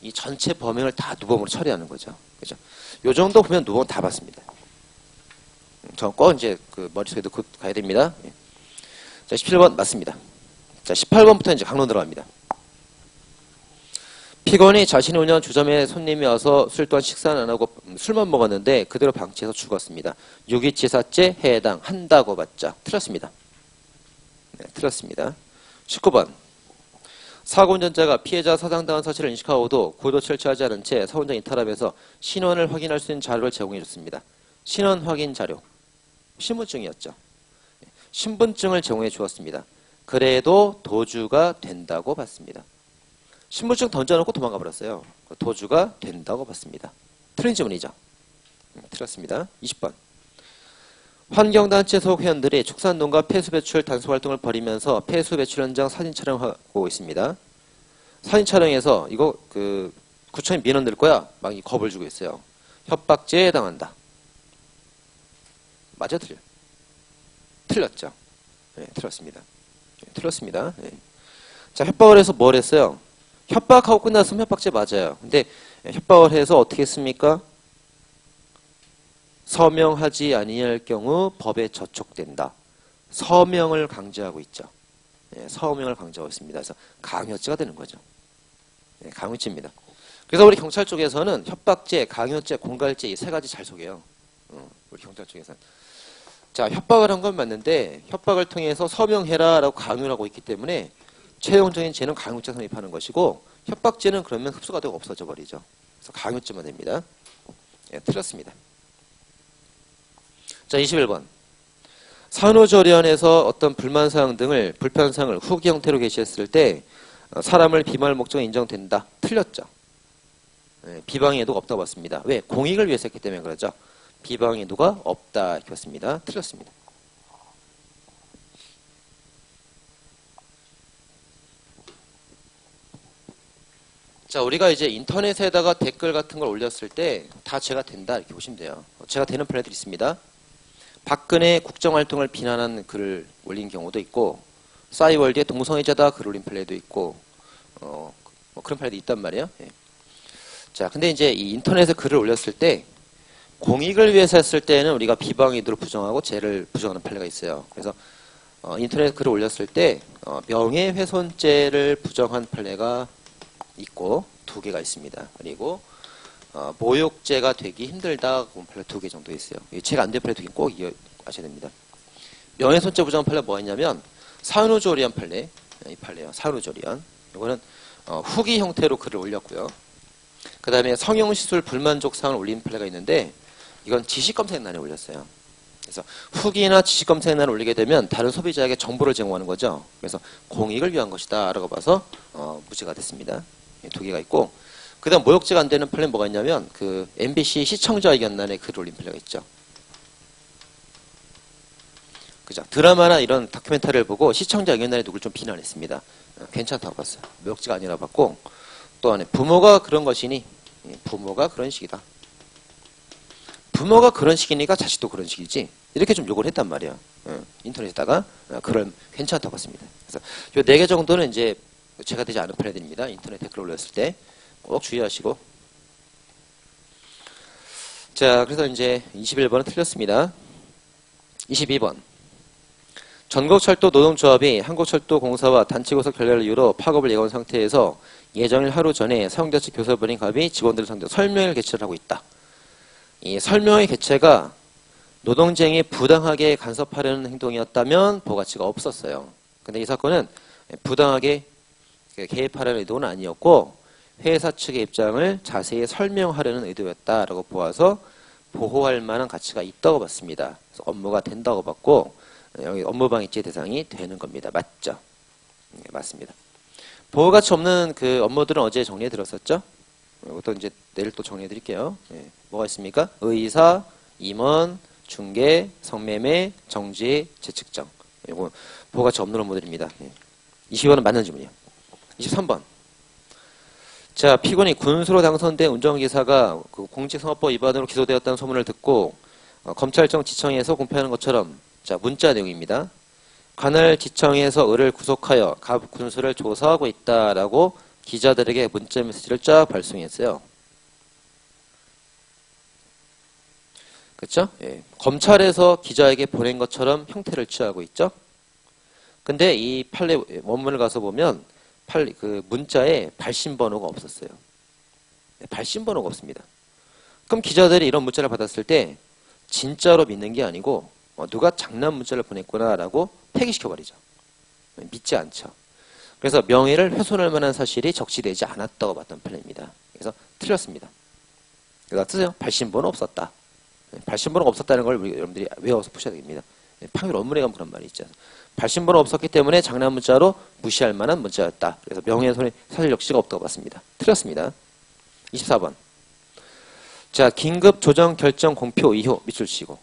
Speaker 1: 이 전체 범행을 다 누범으로 처리하는 거죠. 그죠? 요 정도 보면 누범 다 받습니다. 저 꼭 이제 그 머릿속에 넣고 가야 됩니다. 예. 자, 17번 맞습니다. 자, 18번부터 이제 강론 들어갑니다. 피고인이 자신이 운영한 주점에 손님이 와서 술 또한 식사는 안 하고 술만 먹었는데 그대로 방치해서 죽었습니다. 유기치사죄 해당한다고 봤죠. 틀렸습니다. 네, 틀렸습니다. 19번. 사고 운전자가 피해자 사상당한 사실을 인식하고도 고도 철저하지 않은 채 사고운전 이탈하면서 신원을 확인할 수 있는 자료를 제공해 줬습니다. 신원 확인 자료. 신분증이었죠. 신분증을 제공해 주었습니다. 그래도 도주가 된다고 봤습니다. 신분증 던져놓고 도망가 버렸어요. 도주가 된다고 봤습니다. 틀린 지문이죠. 틀렸습니다. 20번. 환경단체 소속 회원들이 축산농가 폐수배출 단속활동을 벌이면서 폐수배출 현장 사진 촬영하고 있습니다. 사진 촬영에서 이거 구청에 민원 낼 거야. 막 겁을 주고 있어요. 협박죄에 해당한다. 맞아, 틀려? 틀렸죠. 네, 틀렸습니다. 네, 틀렸습니다. 네. 자, 협박을 해서 뭘 했어요? 협박하고 끝났으면 협박죄 맞아요. 근데 협박을 해서 어떻게 했습니까? 서명하지 아니할 경우 법에 저촉된다. 서명을 강조하고 있죠. 네, 서명을 강조하고 있습니다. 그래서 강요죄가 되는 거죠. 네, 강요죄입니다. 그래서 우리 경찰 쪽에서는 협박죄, 강요죄, 공갈죄 이 3가지 잘 속여요. 우리 경찰 쪽에서는. 자, 협박을 한 건 맞는데 협박을 통해서 서명해라라고 강요를 하고 있기 때문에 최종적인 죄는 강요죄 성립하는 것이고 협박죄는 그러면 흡수가 되고 없어져 버리죠. 그래서 강요죄만 됩니다. 예, 틀렸습니다. 자, 21번. 산후조리원에서 어떤 불만사항 등을 불편사항을 후기 형태로 게시했을 때 사람을 비방할 목적은 인정된다. 틀렸죠. 예, 비방의 의도가 없다고 봤습니다. 왜? 공익을 위해서 했기 때문에 그러죠. 비방의 의도가 없다 이렇게 봤습니다. 틀렸습니다. 자, 우리가 이제 인터넷에다가 댓글 같은 걸 올렸을 때 다 죄가 된다 이렇게 보시면 돼요. 죄가 되는 플랜들이 있습니다. 박근혜 국정활동을 비난한 글을 올린 경우도 있고 싸이월드의 동성애자다 글 올린 플레이도 있고 뭐 그런 플레이도 있단 말이에요. 예. 자, 근데 이제 이 인터넷에 글을 올렸을 때 공익을 위해서 했을 때는 우리가 비방 의도를 부정하고 죄를 부정하는 판례가 있어요. 그래서 인터넷 글을 올렸을 때 명예훼손죄를 부정한 판례가 있고 2개가 있습니다. 그리고 모욕죄가 되기 힘들다 그런 판례 2개 정도 있어요. 죄가 안 된 판례 2개 꼭 아셔야 됩니다. 명예훼손죄 부정한 판례 뭐가 있냐면 산후조리원 판례, 이 판례요. 산후조리원. 이거는 후기 형태로 글을 올렸고요. 그 다음에 성형시술 불만족 사항을 올린 판례가 있는데 이건 지식검색란에 올렸어요. 그래서 후기나 지식검색란을 올리게 되면 다른 소비자에게 정보를 제공하는 거죠. 그래서 공익을 위한 것이다 라고 봐서 무죄가 됐습니다. 2개가 있고 그 다음 모욕죄가 안 되는 판례는 뭐가 있냐면 그 MBC 시청자의견란에 글을 올린 판례가 있죠. 그죠? 드라마나 이런 다큐멘터리를 보고 시청자의견란에 누굴 좀 비난했습니다. 괜찮다고 봤어요. 모욕죄가 아니라 봤고 또 안에 부모가 그런 것이니 부모가 그런 식이다. 부모가 그런 식이니까 자식도 그런 식이지. 이렇게 좀 욕을 했단 말이에요. 인터넷에다가 그런 괜찮다고 봤습니다. 그래서 요 4개 정도는 이제 죄가 되지 않은 판례들입니다. 인터넷 댓글 올렸을 때 꼭 주의하시고. 자, 그래서 이제 21번은 틀렸습니다. 22번. 전국철도 노동조합이 한국철도공사와 단체고소 결렬을 이유로 파업을 예고한 상태에서 예정일 하루 전에 사용자측 교섭원인 갑이 직원들을 상대로 설명회를 개최를 하고 있다. 이 설명회 개최가 노동쟁이 부당하게 간섭하려는 행동이었다면 보호가치가 없었어요. 근데 이 사건은 부당하게 개입하려는 의도는 아니었고 회사 측의 입장을 자세히 설명하려는 의도였다라고 보아서 보호할 만한 가치가 있다고 봤습니다. 그래서 업무가 된다고 봤고 여기 업무방해죄 대상이 되는 겁니다. 맞죠? 네, 맞습니다. 보호가치 없는 그 업무들은 어제 정리해 드렸었죠? 이것도 이제 내일 또 정리해 드릴게요. 네, 뭐가 있습니까? 의사, 임원, 중개, 성매매, 정지, 재측정. 이거 보호가치 없는 업무들입니다. 네. 22번은 맞는 질문이에요. 23번. 자, 피고인이 군수로 당선된 운전기사가 그 공직선거법 위반으로 기소되었다는 소문을 듣고 검찰청 지청에서 공표하는 것처럼 자, 문자 내용입니다. 관할 지청에서 을을 구속하여 갑 군수를 조사하고 있다라고 기자들에게 문자 메시지를 쫙 발송했어요. 그렇죠? 예. 검찰에서 기자에게 보낸 것처럼 형태를 취하고 있죠. 근데 이 판례 원문을 가서 보면 그 문자에 발신번호가 없었어요. 발신번호가 없습니다. 그럼 기자들이 이런 문자를 받았을 때 진짜로 믿는 게 아니고 누가 장난 문자를 보냈구나라고 폐기시켜버리죠. 믿지 않죠. 그래서 명예를 훼손할 만한 사실이 적시되지 않았다고 봤던 판례입니다. 그래서 틀렸습니다. 그래서 쓰세요. 발신번호 없었다. 발신번호가 없었다는 걸 여러분들이 외워서 푸셔야 됩니다. 판결 원문에 가면 그런 말이 있죠. 발신번호 없었기 때문에 장난 문자로 무시할 만한 문자였다. 그래서 명예훼손의 사실 역시가 없다고 봤습니다. 틀렸습니다. 24번. 자, 긴급 조정 결정 공표 이후 밑줄 치고.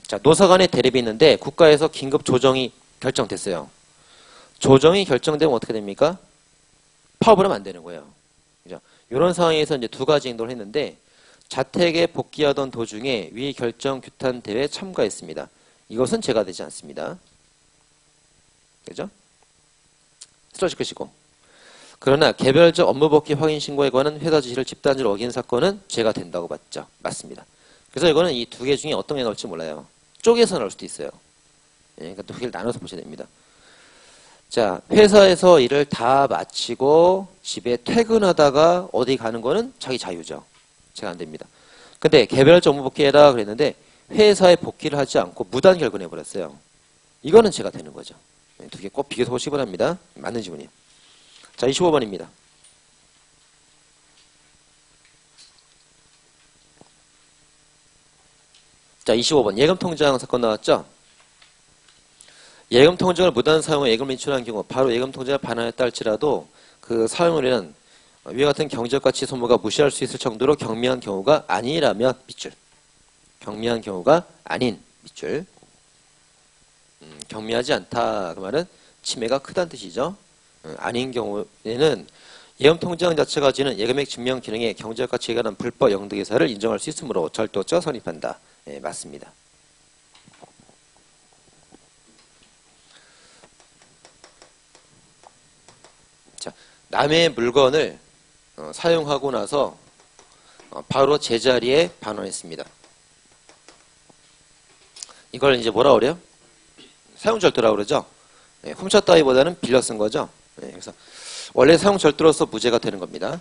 Speaker 1: 자, 노사 간의 대립이 있는데 국가에서 긴급 조정이 결정됐어요. 조정이 결정되면 어떻게 됩니까? 파업을 하면 안 되는 거예요. 그죠? 이런 상황에서 이제 2가지 행동을 했는데 자택에 복귀하던 도중에 위 결정 규탄 대회에 참가했습니다. 이것은 죄가 되지 않습니다. 그죠? 스트레스 끄시고. 그러나 개별적 업무 복귀 확인 신고에 관한 회사 지시를 집단적으로 어긴 사건은 죄가 된다고 봤죠. 맞습니다. 그래서 이거는 이 2개 중에 어떤 게 나올지 몰라요. 쪼개서 나올 수도 있어요. 그러니까 2개를 나눠서 보셔야 됩니다. 자, 회사에서 일을 다 마치고 집에 퇴근하다가 어디 가는 거는 자기 자유죠. 죄가 안 됩니다. 근데 개별적 업무 복귀해라 그랬는데 회사에 복귀를 하지 않고 무단 결근해버렸어요. 이거는 제가 되는 거죠. 두 개 꼭 비교해서 보시기 바랍니다. 맞는 지문이에요. 자, 25번입니다. 자, 25번. 예금통장 사건 나왔죠? 예금통장을 무단 사용해 예금을 인출한 경우 바로 예금통장에 반환했다 할지라도 그 사용률에는 위와 같은 경제적 가치 소모가 무시할 수 있을 정도로 경미한 경우가 아니라면 밑줄. 경미한 경우가 아닌 밑줄. 경미하지 않다. 그 말은 침해가 크다는 뜻이죠. 아닌 경우에는 예금통장 자체가 가지는 예금액 증명 기능에 경제적 가치에 관한 불법 영득이사를 인정할 수 있으므로 절도죄가 성립한다. 네, 맞습니다. 자, 남의 물건을 사용하고 나서 바로 제자리에 반환했습니다. 이걸 이제 뭐라 그래요? 사용절도라고 그러죠? 네, 훔쳤다기보다는 빌려 쓴 거죠. 네, 그래서 원래 사용절도로서 무죄가 되는 겁니다.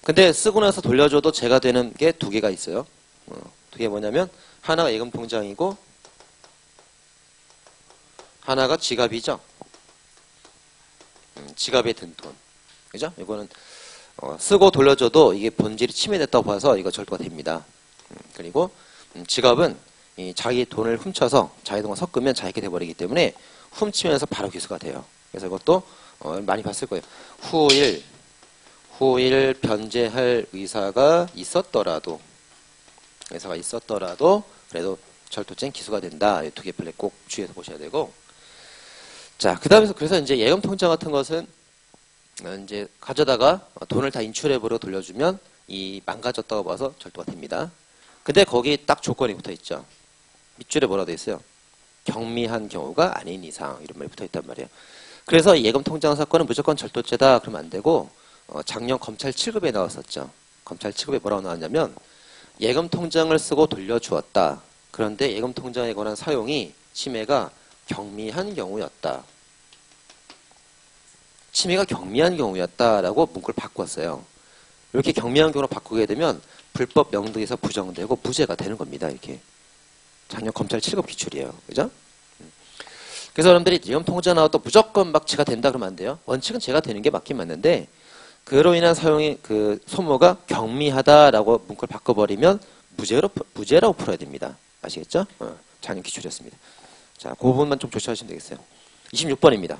Speaker 1: 근데 쓰고 나서 돌려줘도 죄가 되는 게 두 개가 있어요. 두 개 뭐냐면 하나가 예금통장이고 하나가 지갑이죠. 지갑에 든 돈. 그죠? 이거는 쓰고 돌려줘도 이게 본질이 침해됐다고 봐서 이거 절도가 됩니다. 그리고 지갑은 자기 돈을 훔쳐서 자기 돈과 섞으면 자기게 돼버리기 때문에 훔치면서 바로 기소가 돼요. 그래서 이것도 많이 봤을 거예요. 후일 변제할 의사가 있었더라도 그래도 절도죄는 기소가 된다. 이 두 개 플랫 꼭 주의해서 보셔야 되고. 자, 그래서 이제 예금 통장 같은 것은 이제 가져다가 돈을 다 인출해버려 돌려주면 이 망가졌다고 봐서 절도가 됩니다. 근데 거기 딱 조건이 붙어 있죠. 밑줄에 뭐라 돼 있어요? 경미한 경우가 아닌 이상 이런 말이 붙어 있단 말이에요. 그래서 이 예금 통장 사건은 무조건 절도죄다 그러면 안 되고 작년 검찰 7급에 나왔었죠. 검찰 7급에 뭐라고 나왔냐면 예금 통장을 쓰고 돌려주었다. 그런데 예금 통장에 관한 사용이 침해가 경미한 경우였다. 침해가 경미한 경우였다라고 문구를 바꿨어요. 이렇게 경미한 경우로 바꾸게 되면 불법 명등에서 부정되고 무죄가 되는 겁니다. 이렇게. 작년 검찰 7급 기출이에요. 그죠? 그래서 여러분들이 예금 통장 나와도 무조건 막 죄가 된다 그러면 안 돼요. 원칙은 죄가 되는 게 맞긴 맞는데 그로 인한 사용이 그 소모가 경미하다라고 문구를 바꿔버리면 무죄라고 풀어야 됩니다. 아시겠죠? 작년 기출이었습니다. 자, 그 부분만 좀 조심하시면 되겠어요. 26번입니다.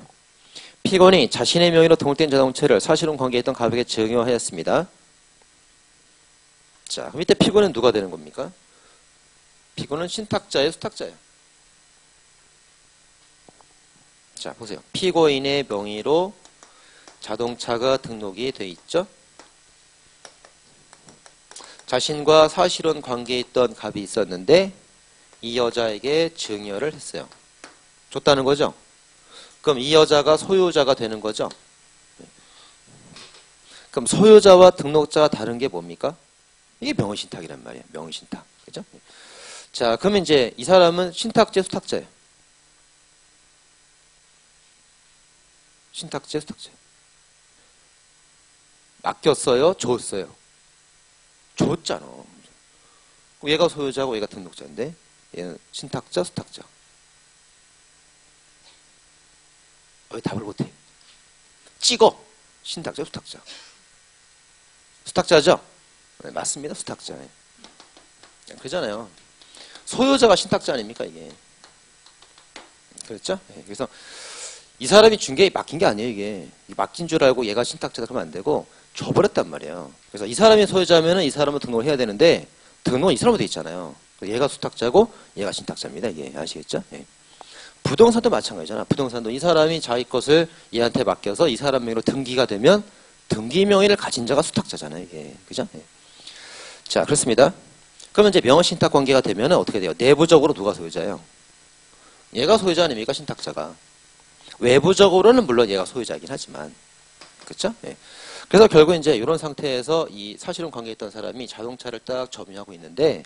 Speaker 1: 피고인이 자신의 명의로 등록된 자동차를 사실혼 관계에 있던 가족에게 증여하였습니다. 자, 그럼 이때 피고인은 누가 되는 겁니까? 피고인은 신탁자예요, 수탁자예요? 자, 보세요. 피고인의 명의로 자동차가 등록이 돼 있죠? 자신과 사실혼 관계에 있던 갑이 있었는데 이 여자에게 증여를 했어요. 줬다는 거죠? 그럼 이 여자가 소유자가 되는 거죠? 그럼 소유자와 등록자가 다른 게 뭡니까? 이게 명의신탁이란 말이에요. 명의신탁. 그죠? 자, 그러면 이제 이 사람은 신탁제, 수탁자예요. 신탁제, 수탁제. 맡겼어요? 줬어요? 줬잖아. 얘가 소유자고 얘가 등록자인데 얘는 신탁자, 수탁자. 왜 답을 못해? 찍어. 신탁자, 수탁자. 수탁자죠? 네, 맞습니다. 수탁자. 그러잖아요. 소유자가 신탁자 아닙니까 이게. 그렇죠? 네, 그래서 이 사람이 준 게 맡긴 게 아니에요 이게. 맡긴 줄 알고 얘가 신탁자다 그러면 안 되고 줘버렸단 말이에요. 그래서 이 사람이 소유자면은 이 사람은 등록을 해야 되는데 등록은 이 사람으로 돼 있잖아요. 얘가 수탁자고 얘가 신탁자입니다. 이게 아시겠죠? 네. 부동산도 마찬가지잖아. 부동산도 이 사람이 자기 것을 얘한테 맡겨서 이 사람 명의로 등기가 되면 등기 명의를 가진 자가 수탁자잖아요. 이게. 그죠? 네. 자, 그렇습니다. 그러면 이제 명의신탁 관계가 되면 어떻게 돼요? 내부적으로 누가 소유자예요? 얘가 소유자 아닙니까? 신탁자가. 외부적으로는 물론 얘가 소유자이긴 하지만. 그렇죠? 네. 그래서 결국 이제 이런 상태에서 이 사실혼 관계에 있던 사람이 자동차를 딱 점유하고 있는데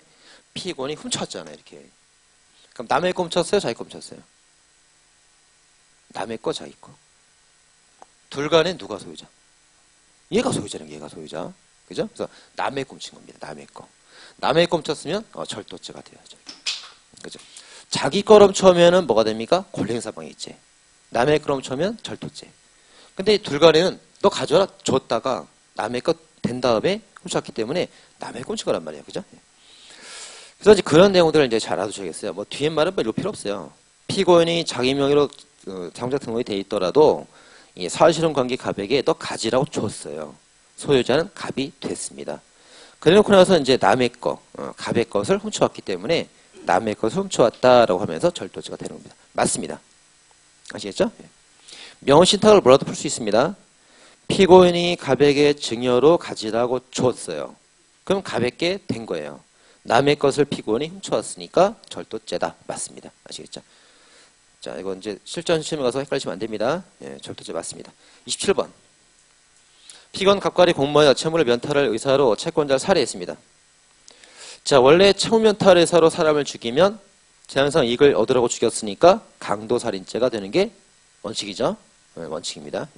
Speaker 1: 피고인이 훔쳤잖아요. 이렇게. 그럼 남의 거 훔쳤어요? 자기 거 훔쳤어요? 남의 거, 자기 거. 둘 간에 누가 소유자? 얘가 소유자는 얘가 소유자. 그죠? 그래서 남의 거 훔친 겁니다. 남의 거. 남의 거 훔쳤으면 절도죄가 돼야죠. 그죠? 자기 거로 훔쳐오면은 뭐가 됩니까? 권리행사방해죄. 남의 거로 훔쳐오면 절도죄. 근데 이 둘간에는 너 가져라 줬다가 남의 거 된 다음에 훔쳤기 때문에 남의 거 훔친 거란 말이에요. 그죠? 그래서 이제 그런 내용들을 이제 잘 알아두셔야겠어요. 뭐 뒤에 말은 뭐 이럴 필요 없어요. 피고인이 자기 명의로 자동차 등록이 돼 있더라도 이 사실혼 관계 갑에게 너 가지라고 줬어요. 소유자는 갑이 됐습니다. 그래놓고 나서 이제 남의 거, 갑의 것을 훔쳐왔기 때문에 남의 것을 훔쳐왔다라고 하면서 절도죄가 되는 겁니다. 맞습니다. 아시겠죠? 명의신탁을 뭐라도 풀 수 있습니다. 피고인이 갑에게 증여로 가지라고 줬어요. 그럼 갑에게 된 거예요. 남의 것을 피고인이 훔쳐왔으니까 절도죄다. 맞습니다. 아시겠죠? 자, 이건 이제 실전 시험에 가서 헷갈리시면 안 됩니다. 예, 절도죄 맞습니다. 27번. 피고인 갑과리 공모하여 채무를 면탈할 의사로 채권자를 살해했습니다. 자, 원래 채무 면탈 의사로 사람을 죽이면 재앙상 이익을 얻으라고 죽였으니까 강도살인죄가 되는 게 원칙이죠. 네, 원칙입니다.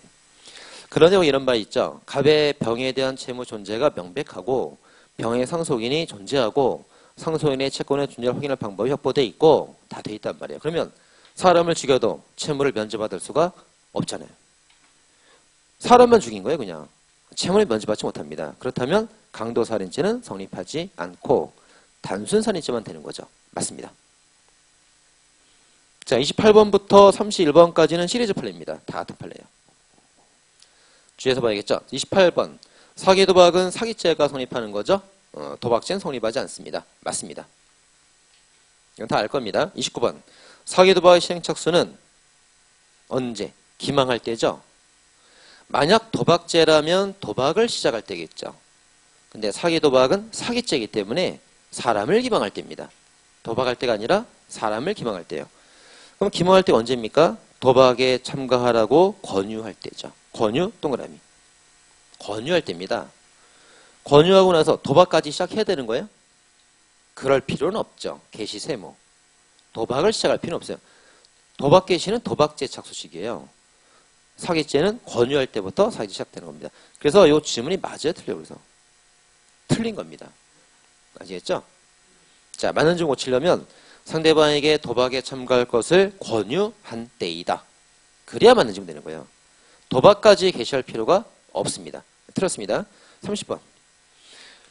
Speaker 1: 그러려고 이런 말 있죠. 갑의 병에 대한 채무 존재가 명백하고 병의 상속인이 존재하고 상속인의 채권의 존재를 확인할 방법이 확보돼 있고 다 돼 있단 말이에요. 그러면 사람을 죽여도 채무를 면제받을 수가 없잖아요. 사람만 죽인 거예요, 그냥. 채무를 면제받지 못합니다. 그렇다면 강도살인죄는 성립하지 않고 단순살인죄만 되는 거죠. 맞습니다. 자, 28번부터 31번까지는 시리즈 판례입니다. 다 같은 판례예요. 주의해서 봐야겠죠. 28번. 사기 도박은 사기죄가 성립하는 거죠. 도박죄는 성립하지 않습니다. 맞습니다. 이건 다 알 겁니다. 29번. 사기 도박의 시행착수는 언제? 기망할 때죠. 만약 도박죄라면 도박을 시작할 때겠죠. 근데 사기 도박은 사기죄이기 때문에 사람을 기망할 때입니다. 도박할 때가 아니라 사람을 기망할 때예요. 그럼 기망할 때가 언제입니까? 도박에 참가하라고 권유할 때죠. 권유 동그라미. 권유할 때입니다. 권유하고 나서 도박까지 시작해야 되는 거예요? 그럴 필요는 없죠. 개시 세모. 도박을 시작할 필요는 없어요. 도박 개시는 도박죄 착수식이에요. 사기죄는 권유할 때부터 사기죄 시작되는 겁니다. 그래서 이 질문이 맞아요, 틀려요? 그래서 틀린 겁니다. 아시겠죠? 자, 맞는 줄 고치려면 상대방에게 도박에 참가할 것을 권유한 때이다. 그래야 맞는 줄 되는 거예요. 도박까지 개시할 필요가 없습니다. 틀렸습니다. 30번.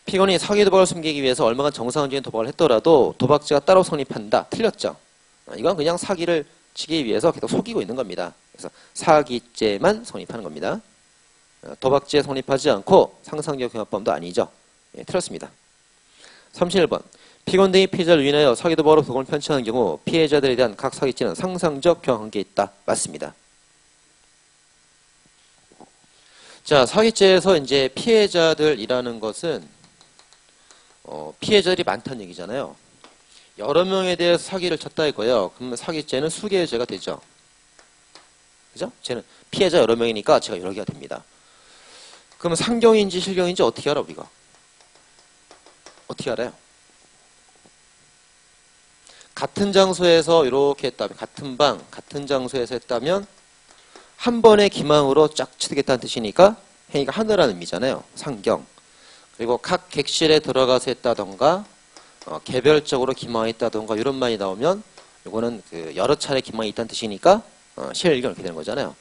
Speaker 1: 피고인이 사기 도박을 숨기기 위해서 얼마간 정상적인 도박을 했더라도 도박죄가 따로 성립한다. 틀렸죠? 이건 그냥 사기를 치기 위해서 계속 속이고 있는 겁니다. 그래서 사기죄만 성립하는 겁니다. 도박죄 성립하지 않고 상상적 경합범도 아니죠. 예, 틀렸습니다. 31번. 피고인 등이 피해자를 유인하여 사기 도박으로 도금을 편취하는 경우 피해자들에 대한 각 사기죄는 상상적 경합관계에 있다. 맞습니다. 자, 사기죄에서 이제 피해자들이라는 것은 피해자들이 많다는 얘기잖아요. 여러 명에 대해서 사기를 쳤다 이거예요. 그러면 사기죄는 수개의 죄가 되죠. 그죠? 쟤는 피해자 여러 명이니까 죄가 여러 개가 됩니다. 그러면 상경인지 실경인지 어떻게 알아, 우리가? 어떻게 알아요? 같은 장소에서 이렇게 했다면, 같은 방, 같은 장소에서 했다면 한 번의 기망으로 쫙 치겠다는 뜻이니까 행위가 하나라는 의미잖아요. 상경. 그리고 각 객실에 들어가서 했다던가 개별적으로 기망했다던가 이런 말이 나오면 이거는 그 여러 차례 기망이 있다는 뜻이니까 실경 이렇게 되는 거잖아요.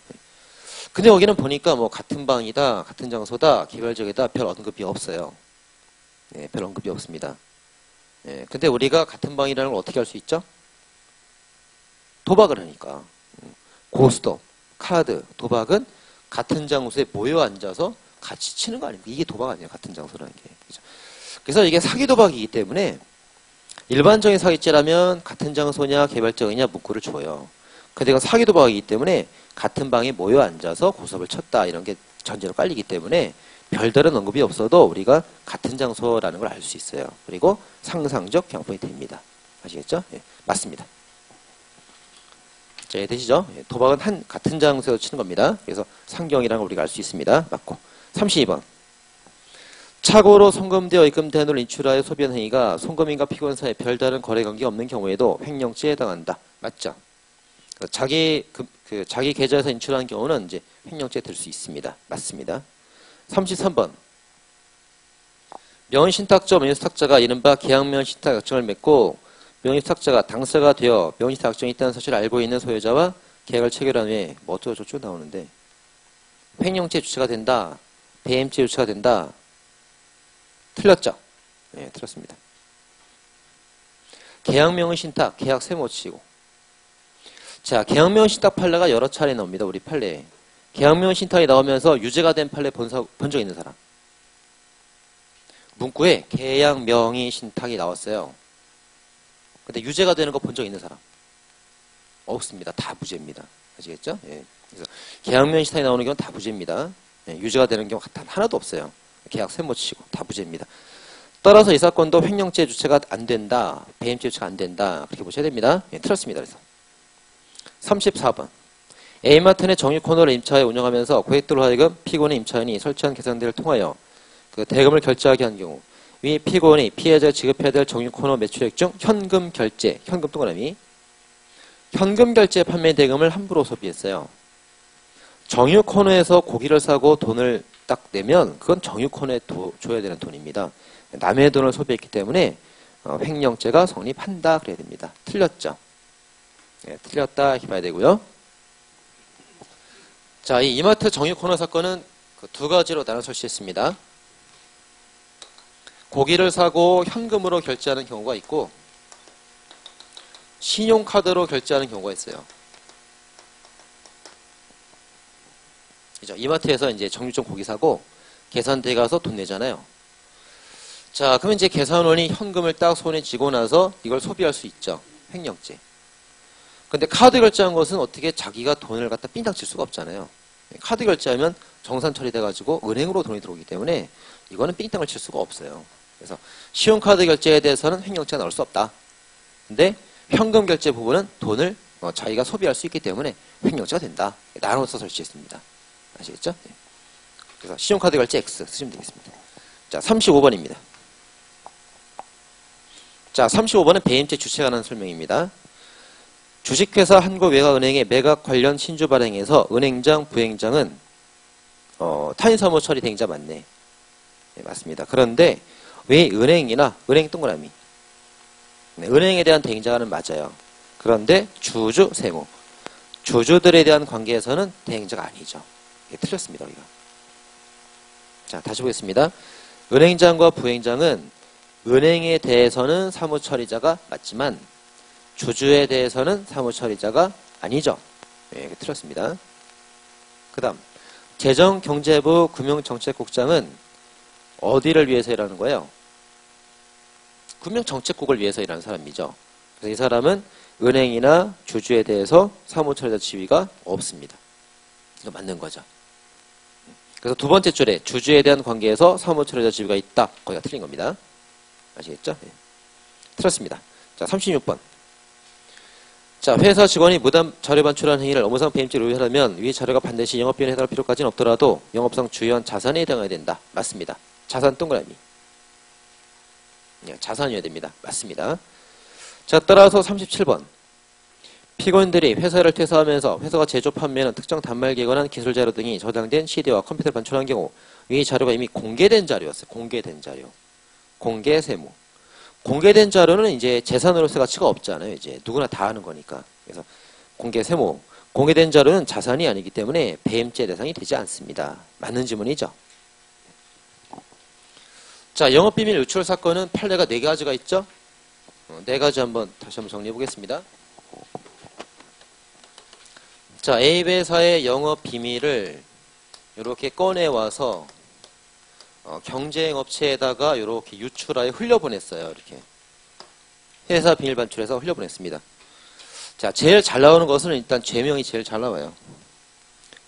Speaker 1: 근데 여기는 보니까 뭐 같은 방이다, 같은 장소다, 개별적이다 별 언급이 없어요. 예, 별 언급이 없습니다. 예, 근데 우리가 같은 방이라는 걸 어떻게 알 수 있죠? 도박을 하니까. 고스톱, 카드, 도박은 같은 장소에 모여 앉아서 같이 치는 거 아닙니까? 이게 도박 아니에요. 같은 장소라는 게. 그죠? 그래서 이게 사기 도박이기 때문에 일반적인 사기죄라면 같은 장소냐 개별적이냐 문구를 줘요. 근데 이건 사기 도박이기 때문에 같은 방에 모여 앉아서 고스톱을 쳤다 이런 게 전제로 깔리기 때문에 별다른 언급이 없어도 우리가 같은 장소라는 걸 알 수 있어요. 그리고 상상적 경합범이 됩니다. 아시겠죠? 예, 맞습니다. 자, 되시죠? 예, 도박은 같은 장소에서 치는 겁니다. 그래서 상경이라는 걸 우리가 알 수 있습니다. 맞고. 32번. 착오로 송금되어 입금된 돈을 인출하여 소비한 행위가 송금인과 피고인 사이에 별다른 거래관계 없는 경우에도 횡령죄에 해당한다. 맞죠? 자기 계좌에서 인출하는 경우는 이제 횡령죄에 들 수 있습니다. 맞습니다. 33번. 명의신탁자, 명의수탁자가 이른바 계약명의신탁 약정을 맺고 명의수탁자가 당사가 되어 명의신탁 약정이 있다는 사실을 알고 있는 소유자와 계약을 체결한 후에 뭐 어쩌고 저쩌고 나오는데 횡령죄 주체가 된다. 배임죄 주체가 된다. 틀렸죠? 네, 틀렸습니다. 계약명의신탁, 계약 세모치고. 자, 계약명의신탁 판례가 여러 차례 나옵니다. 우리 판례에. 계약명의신탁이 나오면서 유죄가 된 판례 본 적 있는 사람. 문구에 계약명의신탁이 나왔어요. 근데 유죄가 되는 거 본 적 있는 사람? 없습니다. 다 무죄입니다. 아시겠죠? 예. 그래서 계약명의신탁이 나오는 경우는 다 무죄입니다. 예, 유죄가 되는 경우 단 하나도 없어요. 계약 세모치고 다 무죄입니다. 따라서 이 사건도 횡령죄 주체가 안 된다. 배임죄 주체가 안 된다. 그렇게 보셔야 됩니다. 예, 틀렸습니다. 그래서 34번 A마트 내 정유 코너를 임차해 운영하면서 고객들로 하여금 피고인의 임차인이 설치한 계산대를 통하여 그 대금을 결제하게 한 경우 위 피고인이 피해자에 지급해야 될 정유 코너 매출액 중 현금 결제, 현금 동그라미 현금 결제 판매 대금을 함부로 소비했어요. 정유 코너에서 고기를 사고 돈을 딱 내면 그건 정유 코너에 줘야 되는 돈입니다. 남의 돈을 소비했기 때문에 횡령죄가 성립한다 그래야 됩니다. 틀렸죠? 네, 틀렸다 이렇게 봐야 되고요. 자, 이 이마트 정유 코너 사건은 그 두 가지로 나눠 설치했습니다. 고기를 사고 현금으로 결제하는 경우가 있고 신용카드로 결제하는 경우가 있어요. 그죠? 이마트에서 이제 정육점 고기 사고 계산대에 가서 돈 내잖아요. 자, 그러면 이제 계산원이 현금을 딱 손에 쥐고 나서 이걸 소비할 수 있죠. 횡령죄. 근데 카드 결제한 것은 어떻게 자기가 돈을 갖다 삥땅 칠 수가 없잖아요. 카드 결제하면 정산 처리돼가지고 은행으로 돈이 들어오기 때문에 이거는 삥땅을 칠 수가 없어요. 그래서 신용카드 결제에 대해서는 횡령죄가 나올 수 없다. 근데 현금 결제 부분은 돈을 자기가 소비할 수 있기 때문에 횡령죄가 된다. 나눠서 설치했습니다. 아시겠죠? 네. 그래서 신용카드 결제 X 쓰시면 되겠습니다. 자, 35번입니다. 자, 35번은 배임죄 주체에 관한 설명입니다. 주식회사 한국외과은행의 매각 관련 신주 발행에서 은행장, 부행장은 타인사무 처리 대행자 맞네. 네, 맞습니다. 그런데 왜 은행이나 은행 동그라미 네, 은행에 대한 대행자는 맞아요. 그런데 주주, 세무 주주들에 대한 관계에서는 대행자가 아니죠. 네, 틀렸습니다. 우리가. 자, 다시 보겠습니다. 은행장과 부행장은 은행에 대해서는 사무처리자가 맞지만 주주에 대해서는 사무처리자가 아니죠. 네, 틀렸습니다. 그 다음 재정경제부 금융정책국장은 어디를 위해서 일하는 거예요? 금융정책국을 위해서 일하는 사람이죠. 그래서 이 사람은 은행이나 주주에 대해서 사무처리자 지위가 없습니다. 이거 맞는 거죠. 그래서 두 번째 줄에 주주에 대한 관계에서 사무처리자 지위가 있다. 거기가 틀린 겁니다. 아시겠죠? 네. 틀렸습니다. 자, 36번. 자, 회사 직원이 무단 자료 반출한 행위를 업무상 배임죄로 의뢰하려면 위 자료가 반드시 영업비용에 해당할 필요까지는 없더라도 영업상 주요한 자산에 해당해야 된다. 맞습니다. 자산 동그라미. 네, 자산이어야 됩니다. 맞습니다. 자, 따라서 37번. 피고인들이 회사를 퇴사하면서 회사가 제조 판매하는 특정 단말기에 관한 기술 자료 등이 저장된 CD와 컴퓨터를 반출한 경우 이 자료가 이미 공개된 자료였어요. 공개된 자료. 공개 세무. 공개된 자료는 이제 재산으로서 가치가 없잖아요. 이제 누구나 다 아는 거니까. 그래서 공개 세무. 공개된 자료는 자산이 아니기 때문에 배임죄 대상이 되지 않습니다. 맞는 지문이죠. 자, 영업비밀 유출 사건은 판례가 4가지가 있죠. 4가지 다시 한번 정리해 보겠습니다. 자, A 회사의 영업비밀을 이렇게 꺼내와서 경쟁업체에다가 이렇게 유출하여 흘려보냈어요. 이렇게 회사 비밀 반출해서 흘려보냈습니다. 자, 제일 잘 나오는 것은 일단 죄명이 제일 잘 나와요.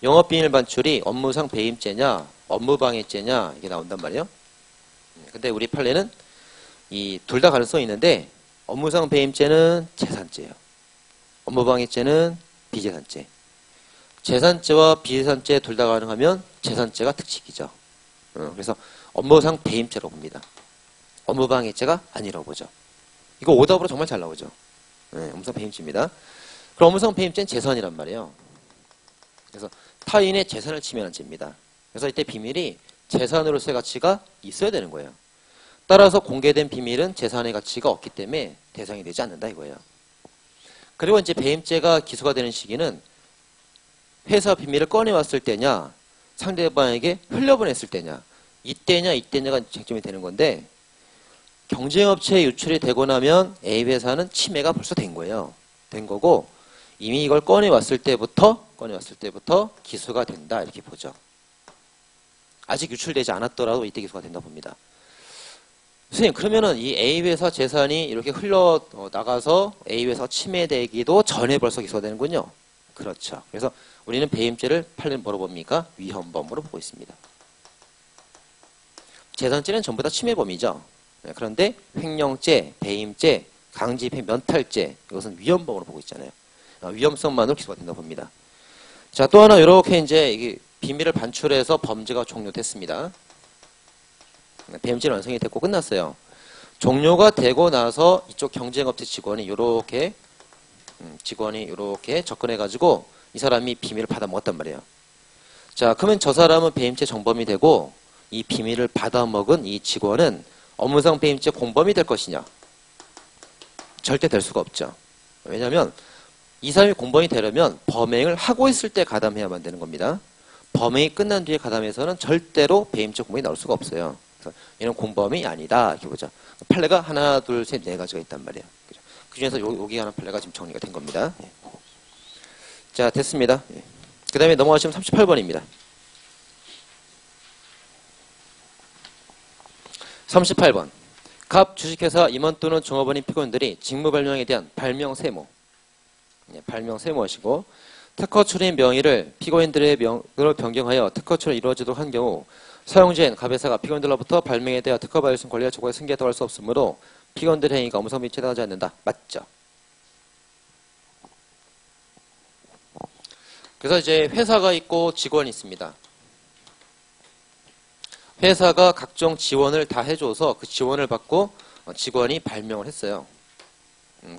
Speaker 1: 영업비밀 반출이 업무상 배임죄냐 업무방해죄냐 이게 나온단 말이에요. 근데 우리 판례는 이 둘 다 가능성이 있는데 업무상 배임죄는 재산죄예요. 업무방해죄는 비재산죄. 재산죄와 비재산죄 둘 다 가능하면 재산죄가 특칙이죠. 그래서 업무상 배임죄라고 봅니다. 업무방해죄가 아니라고 보죠. 이거 오답으로 정말 잘 나오죠. 네, 업무상 배임죄입니다. 그럼 업무상 배임죄는 재산이란 말이에요. 그래서 타인의 재산을 침해하는 죄입니다. 그래서 이때 비밀이 재산으로서의 가치가 있어야 되는 거예요. 따라서 공개된 비밀은 재산의 가치가 없기 때문에 대상이 되지 않는다 이거예요. 그리고 이제 배임죄가 기소가 되는 시기는 회사 비밀을 꺼내왔을 때냐, 상대방에게 흘려보냈을 때냐, 이때냐가 쟁점이 되는 건데, 경쟁업체에 유출이 되고 나면 A 회사는 침해가 벌써 된 거예요. 된 거고, 이미 이걸 꺼내왔을 때부터 기소가 된다 이렇게 보죠. 아직 유출되지 않았더라도 이때 기소가 된다 봅니다. 선생님, 그러면은 이 A 회사 재산이 이렇게 흘러 나가서 A 회사 침해되기도 전에 벌써 기소가 되는군요. 그렇죠. 그래서 우리는 배임죄를 판례는 뭐로 봅니까? 위헌범으로 보고 있습니다. 재산죄는 전부 다 침해범이죠. 그런데 횡령죄, 배임죄, 강제입행 면탈죄 이것은 위헌범으로 보고 있잖아요. 위험성만으로 기소가 된다고 봅니다. 자, 또 하나 이렇게 이제 이게 비밀을 반출해서 범죄가 종료됐습니다. 배임죄는 완성이 됐고 끝났어요. 종료가 되고 나서 이쪽 경쟁업체 직원이 이렇게 접근해가지고 이 사람이 비밀을 받아먹었단 말이에요. 자, 그러면 저 사람은 배임죄 정범이 되고 이 비밀을 받아먹은 이 직원은 업무상 배임죄 공범이 될 것이냐? 절대 될 수가 없죠. 왜냐하면 이 사람이 공범이 되려면 범행을 하고 있을 때 가담해야만 되는 겁니다. 범행이 끝난 뒤에 가담해서는 절대로 배임죄 공범이 나올 수가 없어요. 그래서 얘는 공범이 아니다 이렇게 보죠. 판례가 하나, 둘, 셋, 네 가지가 있단 말이에요. 그 중에서 여기 하나 판례가 지금 정리가 된 겁니다. 자, 됐습니다. 그 다음에 넘어가시면 38번입니다. 38번. 갑 주식회사 임원 또는 종업원인 피고인들이 직무발명에 대한 발명세무. 발명세무하시고 특허 출인 명의를 피고인들의 명으로 변경하여 특허 출인이 이루어지도록 한 경우 사용자인 갑회사가 피고인들로부터 발명에 대하여 특허 받을 수 있는 권리와 조건에 승계했다고 할 수 없으므로 피고인들의 행위가 업무상 비밀에 해당하지 않는다. 맞죠? 그래서 이제 회사가 있고 직원이 있습니다. 회사가 각종 지원을 다 해줘서 그 지원을 받고 직원이 발명을 했어요.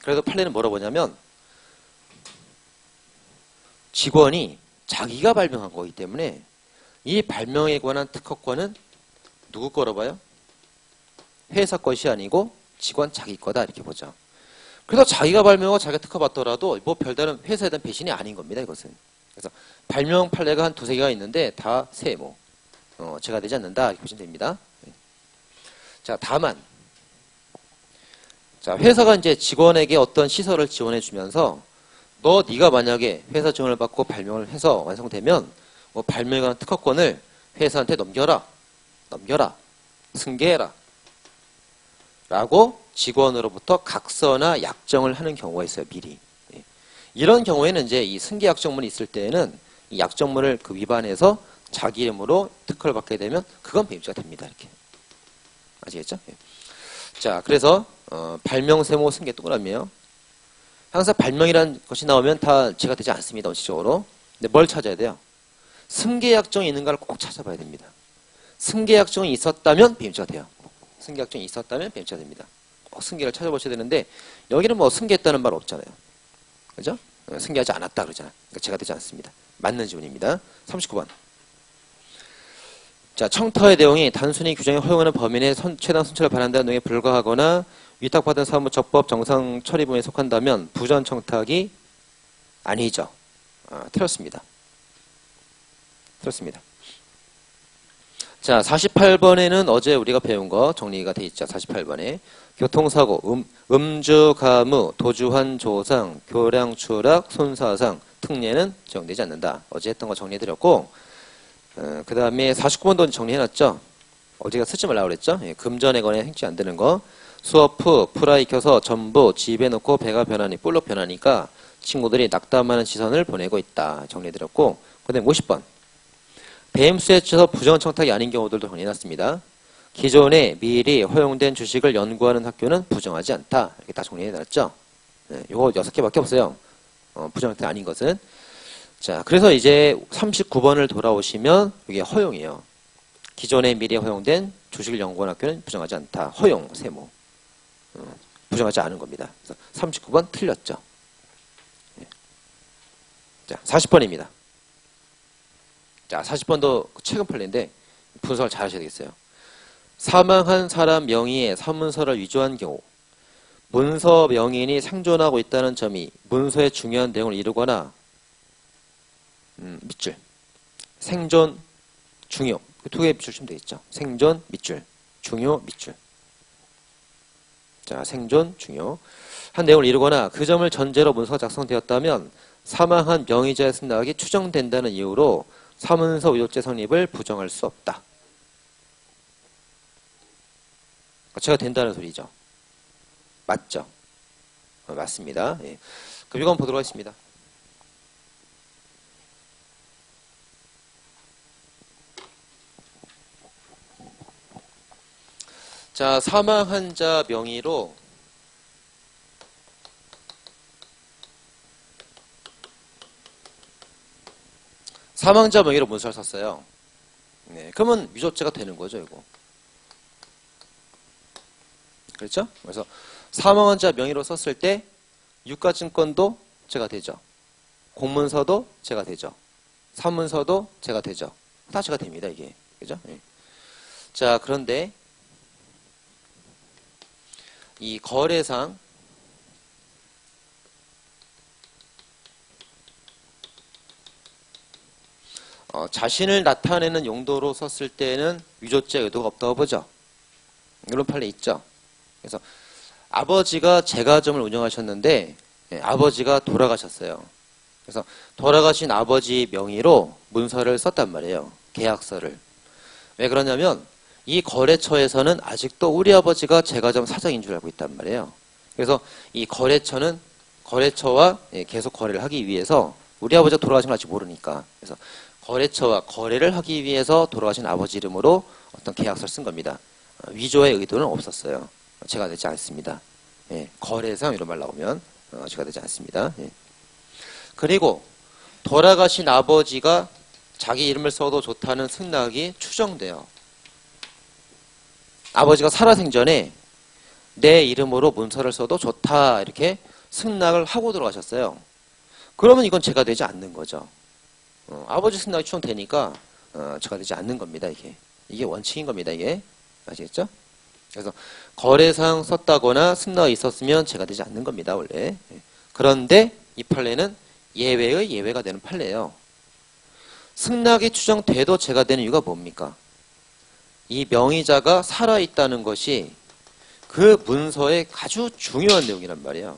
Speaker 1: 그래도 판례는 뭐라고 보냐면 직원이 자기가 발명한 거기 때문에 이 발명에 관한 특허권은 누구 거로 봐요? 회사 것이 아니고 직원 자기 거다 이렇게 보죠. 그래서 자기가 발명하고 자기가 특허 받더라도 뭐 별다른 회사에 대한 배신이 아닌 겁니다. 이것은. 그래서 발명 판례가 한 두세 개가 있는데 다 세모. 제가 되지 않는다 이렇게 보시면 됩니다. 자, 다만 자, 회사가 이제 직원에게 어떤 시설을 지원해 주면서 네가 만약에 회사 지원을 받고 발명을 해서 완성되면 뭐 발명에 관한 특허권을 회사한테 넘겨라, 승계해라 라고 직원으로부터 각서나 약정을 하는 경우가 있어요. 미리. 이런 경우에는 이제 이 승계 약정문이 있을 때에는 이 약정문을 그 위반해서 자기 이름으로 특허를 받게 되면 그건 배임죄가 됩니다. 이렇게. 아시겠죠? 자, 그래서 발명, 세모, 승계 동그라미예요. 항상 발명이라는 것이 나오면 다 제가 되지 않습니다. 원칙적으로. 근데 뭘 찾아야 돼요? 승계약정이 있는가를 꼭 찾아봐야 됩니다. 승계약정이 있었다면 배임죄가 돼요. 승계약정이 있었다면 배임죄가 됩니다. 꼭 승계를 찾아보셔야 되는데 여기는 뭐 승계했다는 말 없잖아요. 그죠? 승계하지 않았다 그러잖아요. 그러니까 제가 되지 않습니다. 맞는 지문입니다. 39번. 자, 청탁의 내용이 단순히 규정에 허용하는 범인의 최단 순찰을 바란다는 내용에 불과하거나 위탁받은 사무 적법 정상 처리 부분에 속한다면 부전 청탁이 아니죠. 틀렸습니다. 자, 48번에는 어제 우리가 배운 거 정리가 돼 있죠. 48번에 교통사고, 음주 가무, 도주환 조상, 교량 추락, 손사상, 특례는 적용되지 않는다. 어제 했던 거 정리해드렸고 그 다음에 49번도 정리해놨죠. 어제가 쓰지 말라고 그랬죠. 금전에 관해 행치 안 되는 거. 수업 후 프라이 켜서 전부 집에 놓고 배가 변하니 뿔로 변하니까 친구들이 낙담하는 시선을 보내고 있다. 정리해드렸고 그 다음에 50번. 배임수에 치서 부정 청탁이 아닌 경우들도 정리해놨습니다. 기존에 미리 허용된 주식을 연구하는 학교는 부정하지 않다. 이렇게 다 정리해놨죠. 요거 6개밖에 없어요. 부정 청탁 아닌 것은. 자, 그래서 이제 39번을 돌아오시면 이게 허용이에요. 기존에 미리 허용된 주식을 연구하는 학교는 부정하지 않다. 허용, 세모. 부정하지 않은 겁니다. 그래서 39번 틀렸죠. 자, 40번입니다. 자, 40번도 최근 판례인데 분석을 잘 하셔야 되겠어요. 사망한 사람 명의의 사문서를 위조한 경우 문서 명인이 생존하고 있다는 점이 문서의 중요한 내용을 이루거나 밑줄 생존 중요 두 개 밑줄 치면 되겠죠. 생존 밑줄 중요 밑줄. 자, 생존 중요 한 내용을 이루거나 그 점을 전제로 문서가 작성되었다면 사망한 명의자의 승낙이 추정된다는 이유로 사문서 위조죄 성립을 부정할 수 없다. 제가 된다는 소리죠. 맞죠? 맞습니다. 예. 그럼 이거 한번 보도록 하겠습니다. 자, 사망한 자 명의로 사망자 명의로 문서를 썼어요. 네, 그러면 위조죄가 되는 거죠, 이거. 그렇죠? 그래서 사망한 자 명의로 썼을 때 유가증권도 제가 되죠. 공문서도 제가 되죠. 사문서도 제가 되죠. 다 제가 됩니다, 이게. 그죠? 네. 자, 그런데 이 거래상 자신을 나타내는 용도로 썼을 때는 위조죄 의도가 없다고 보죠. 이런 판례 있죠. 그래서 아버지가 제과점을 운영하셨는데 아버지가 돌아가셨어요. 그래서 돌아가신 아버지 명의로 문서를 썼단 말이에요. 계약서를. 왜 그러냐면 이 거래처에서는 아직도 우리 아버지가 제과점 사장인 줄 알고 있단 말이에요. 그래서 이 거래처와 계속 거래를 하기 위해서 우리 아버지가 돌아가신 걸 아직 모르니까 그래서 거래처와 거래를 하기 위해서 돌아가신 아버지 이름으로 어떤 계약서를 쓴 겁니다. 위조의 의도는 없었어요. 제가 되지 않습니다. 예, 거래상 이런 말 나오면 제가 되지 않습니다. 예. 그리고 돌아가신 아버지가 자기 이름을 써도 좋다는 승낙이 추정돼요. 아버지가 살아생전에 내 이름으로 문서를 써도 좋다 이렇게 승낙을 하고 돌아가셨어요. 그러면 이건 제가 되지 않는 거죠. 아버지 승낙이 추정되니까 제가 되지 않는 겁니다. 이게 원칙인 겁니다. 이게 아시겠죠? 그래서 거래상 썼다거나 승낙이 있었으면 제가 되지 않는 겁니다. 원래. 그런데 이 판례는 예외의 예외가 되는 판례예요. 승낙이 추정돼도 제가 되는 이유가 뭡니까? 이 명의자가 살아있다는 것이 그 문서의 아주 중요한 내용이란 말이에요.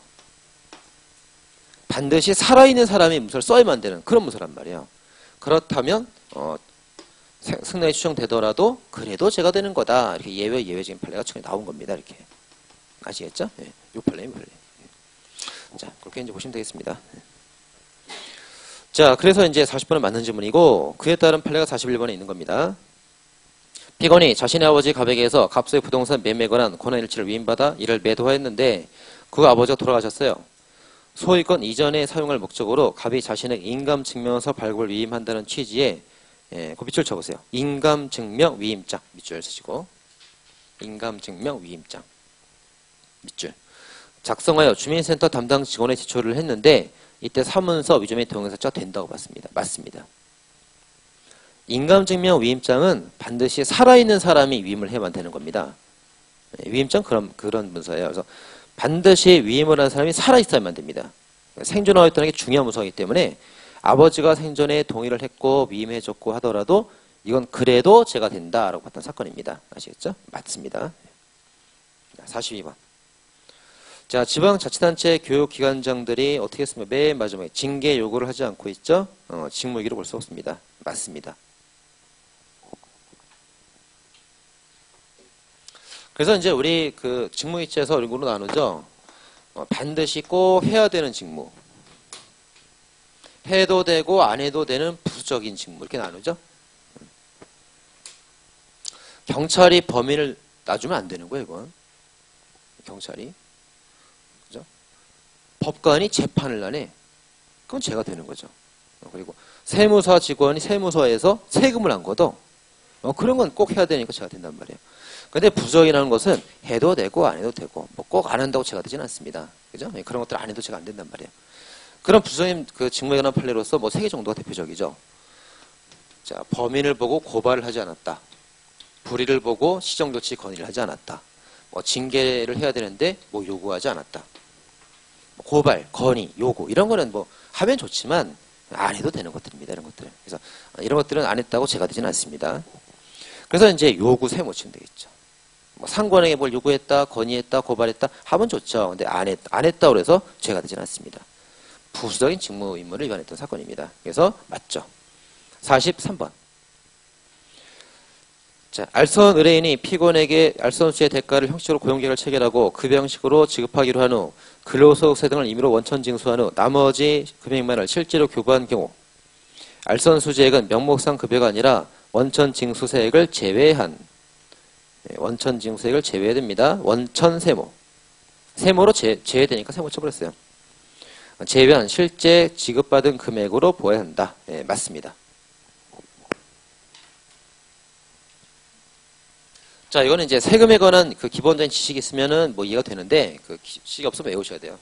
Speaker 1: 반드시 살아있는 사람이 문서를 써야만 되는 그런 문서란 말이에요. 그렇다면 승낙이 추정되더라도 그래도 제가 되는 거다. 이렇게 예외적인 판례가 나온 겁니다. 이렇게 아시겠죠? 예, 요 판례. 자, 그렇게 이제 보시면 되겠습니다. 자, 그래서 이제 40번은 맞는 질문이고 그에 따른 판례가 41번에 있는 겁니다. 피건이 자신의 아버지 갑에게서 갑소의 부동산 매매 관한 권한일치를 위임받아 이를 매도하였는데 그 아버지가 돌아가셨어요. 소유권 이전에 사용할 목적으로 갑이 자신의 인감증명서 발급을 위임한다는 취지에 그 밑줄 쳐보세요. 인감증명 위임장 밑줄 쓰시고 인감증명 위임장 밑줄 작성하여 주민센터 담당 직원에 제출을 했는데 이때 사문서 위조 및 동영상자가 된다고 봤습니다. 맞습니다. 인감증명 위임장은 반드시 살아있는 사람이 위임을 해야만 되는 겁니다. 위임장 그런 문서예요. 그래서 반드시 위임을 한 사람이 살아있어야만 됩니다. 생존하고 있다는 게 중요한 문서이기 때문에 아버지가 생전에 동의를 했고 위임해줬고 하더라도 이건 그래도 제가 된다라고 봤던 사건입니다. 아시겠죠? 맞습니다. 42번. 자, 지방자치단체 교육기관장들이 어떻게 했습니까? 맨 마지막에 징계 요구를 하지 않고 있죠? 직무유기로 볼 수 없습니다. 맞습니다. 그래서 이제 우리 그 직무유치에서 이런 걸로 나누죠. 반드시 꼭 해야 되는 직무. 해도 되고 안 해도 되는 부수적인 직무. 이렇게 나누죠. 경찰이 범인을 놔주면 안 되는 거예요, 이건. 경찰이. 그죠? 법관이 재판을 나네. 그건 제가 되는 거죠. 그리고 세무사 직원이 세무서에서 세금을 안 걷어. 그런 건 꼭 해야 되니까 제가 된단 말이에요. 근데 부적이라는 것은 해도 되고 안 해도 되고 뭐 꼭 안 한다고 제가 되지는 않습니다. 그죠? 그런 것들 안 해도 제가 안 된단 말이에요. 그런 부적인 그 직무에 관한 판례로서 뭐 3개 정도가 대표적이죠. 자, 범인을 보고 고발을 하지 않았다. 불의를 보고 시정조치 건의를 하지 않았다. 뭐 징계를 해야 되는데 뭐 요구하지 않았다. 고발, 건의, 요구 이런 거는 뭐 하면 좋지만 안 해도 되는 것들입니다. 이런 것들은. 그래서 이런 것들은 안 했다고 제가 되지는 않습니다. 그래서 이제 요구 세모 치면 되겠죠. 뭐 상관에게 뭘 요구했다, 건의했다, 고발했다 하면 좋죠. 근데 안 했다 그래서 죄가 되지는 않습니다. 부수적인 직무 임무를 위반했던 사건입니다. 그래서 맞죠. 43번. 자, 알선 의뢰인이 피고인에게 알선수의 대가를 형식적으로 고용계획을 체결하고 급여 형식으로 지급하기로 한 후 근로소득세 등을 임의로 원천 징수한 후 나머지 금액만을 실제로 교부한 경우 알선수재액은 명목상 급여가 아니라 원천 징수세액을 제외한 원천 징수세액을 제외해야 됩니다. 원천 세모. 세모로 제외되니까 세모 쳐버렸어요. 제외한 실제 지급받은 금액으로 보아야 한다. 네, 맞습니다. 자, 이거는 이제 세금에 관한 그 기본적인 지식이 있으면은 뭐 이해가 되는데, 그 지식이 없으면 외우셔야 돼요.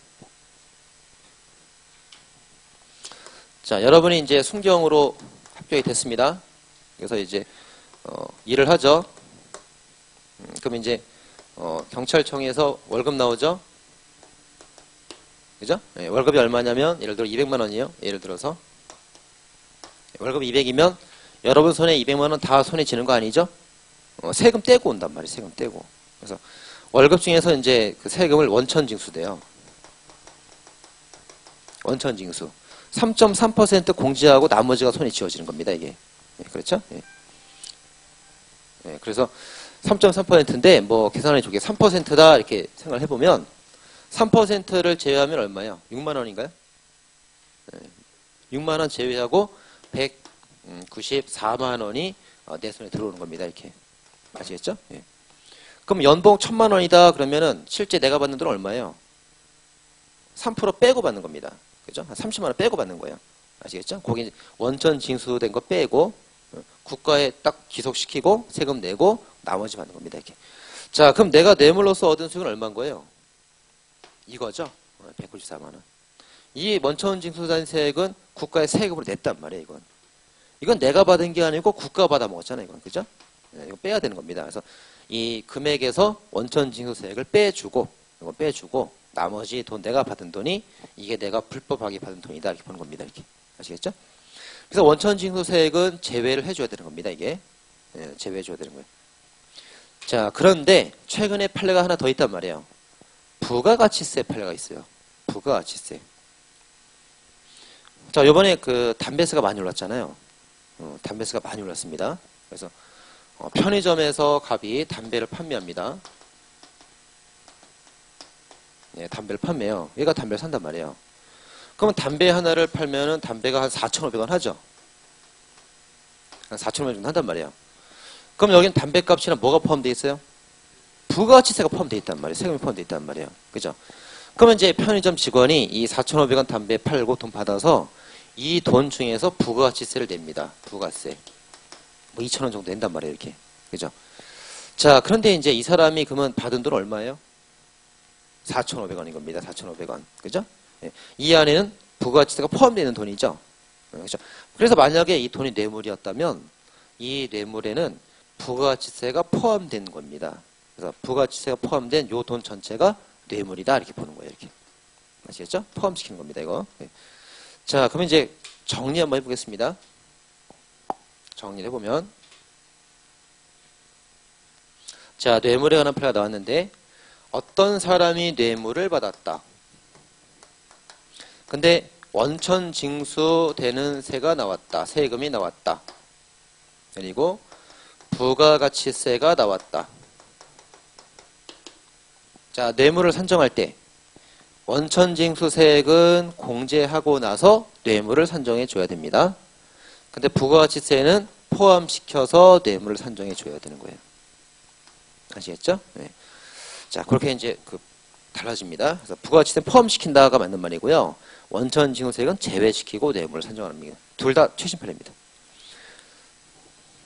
Speaker 1: 자, 여러분이 이제 순경으로 합격이 됐습니다. 그래서 이제, 일을 하죠. 그럼 이제, 경찰청에서 월급 나오죠? 그죠? 네, 월급이 얼마냐면, 예를 들어 200만 원이에요. 예를 들어서. 월급이 200이면, 여러분 손에 200만 원 다 손에 쥐는 거 아니죠? 세금 떼고 온단 말이에요. 세금 떼고. 그래서 월급 중에서 이제 그 세금을 원천 징수돼요. 원천 징수. 3.3% 공제하고 나머지가 손에 쥐어지는 겁니다. 이게. 네, 그렇죠? 네. 네, 그래서 3.3%인데 뭐 계산하기 좋게 3%다 이렇게 생각을 해보면 3%를 제외하면 얼마예요? 6만 원인가요? 네, 6만 원 제외하고 194만 원이 내 손에 들어오는 겁니다. 이렇게. 아시겠죠? 예. 그럼 연봉 1,000만 원이다 그러면은 실제 내가 받는 돈은 얼마예요? 3% 빼고 받는 겁니다. 그죠? 한 30만 원 빼고 받는 거예요. 아시겠죠? 거기 원천 징수된 거 빼고 국가에 딱 기속시키고 세금 내고 나머지 받는 겁니다. 이렇게. 자, 그럼 내가 뇌물로서 얻은 수익은 얼마인 거예요? 이거죠? 194만 원. 이 원천 징수된 세액은 국가에 세금으로 냈단 말이에요. 이건 내가 받은 게 아니고 국가가 받아 먹었잖아요. 이건. 그죠? 이거 빼야 되는 겁니다. 그래서 이 금액에서 원천 징수세액을 빼주고, 이거 빼주고, 나머지 돈 내가 받은 돈이 이게 내가 불법하게 받은 돈이다 이렇게 보는 겁니다. 이렇게 아시겠죠? 그래서 원천 징수세액은 제외를 해줘야 되는 겁니다. 이게 제외해줘야 되는 거예요. 자, 그런데 최근에 판례가 하나 더 있단 말이에요. 부가가치세 판례가 있어요. 부가가치세. 자, 이번에 그 담배세가 많이 올랐잖아요. 담배세가 많이 올랐습니다. 그래서 편의점에서 갑이 담배를 판매합니다. 네, 담배를 판매해요. 얘가 담배를 산단 말이에요. 그러면 담배 하나를 팔면은 담배가 한 4,500원 하죠. 한 4,500원 정도 한단 말이에요. 그럼 여기는 담배값이나 뭐가 포함되어 있어요? 부가가치세가 포함되어 있단 말이에요. 세금이 포함되어 있단 말이에요. 그죠? 그러면 이제 편의점 직원이 이 4,500원 담배 팔고 돈 받아서 이 돈 중에서 부가가치세를 냅니다. 부가세. 뭐 2,000원 정도 낸단 말이에요. 이렇게. 그죠? 자, 그런데 이제 이 사람이 그러면 받은 돈 얼마예요? 4,500원인 겁니다. 4,500원. 그죠? 예. 이 안에는 부가가치세가 포함되는 돈이죠. 그죠? 그래서 만약에 이 돈이 뇌물이었다면 이 뇌물에는 부가가치세가 포함된 겁니다. 그래서 부가가치세가 포함된 요 돈 전체가 뇌물이다. 이렇게 보는 거예요. 이렇게. 아시겠죠? 포함시키는 겁니다. 이거. 예. 자, 그러면 이제 정리 한번 해보겠습니다. 정리를 해보면. 자, 뇌물에 관한 판례가 나왔는데 어떤 사람이 뇌물을 받았다. 근데 원천 징수되는 세가 나왔다. 세금이 나왔다. 그리고 부가가치세가 나왔다. 자, 뇌물을 산정할 때 원천 징수세액은 공제하고 나서 뇌물을 산정해 줘야 됩니다. 근데 부가가치세는 포함시켜서 뇌물을 산정해 줘야 되는 거예요. 아시겠죠? 네. 자, 그렇게 이제 달라집니다. 그래서 부가가치세 포함시킨다가 맞는 말이고요. 원천 징수세액은 제외시키고 뇌물을 산정합니다. 둘 다 최신 판례입니다.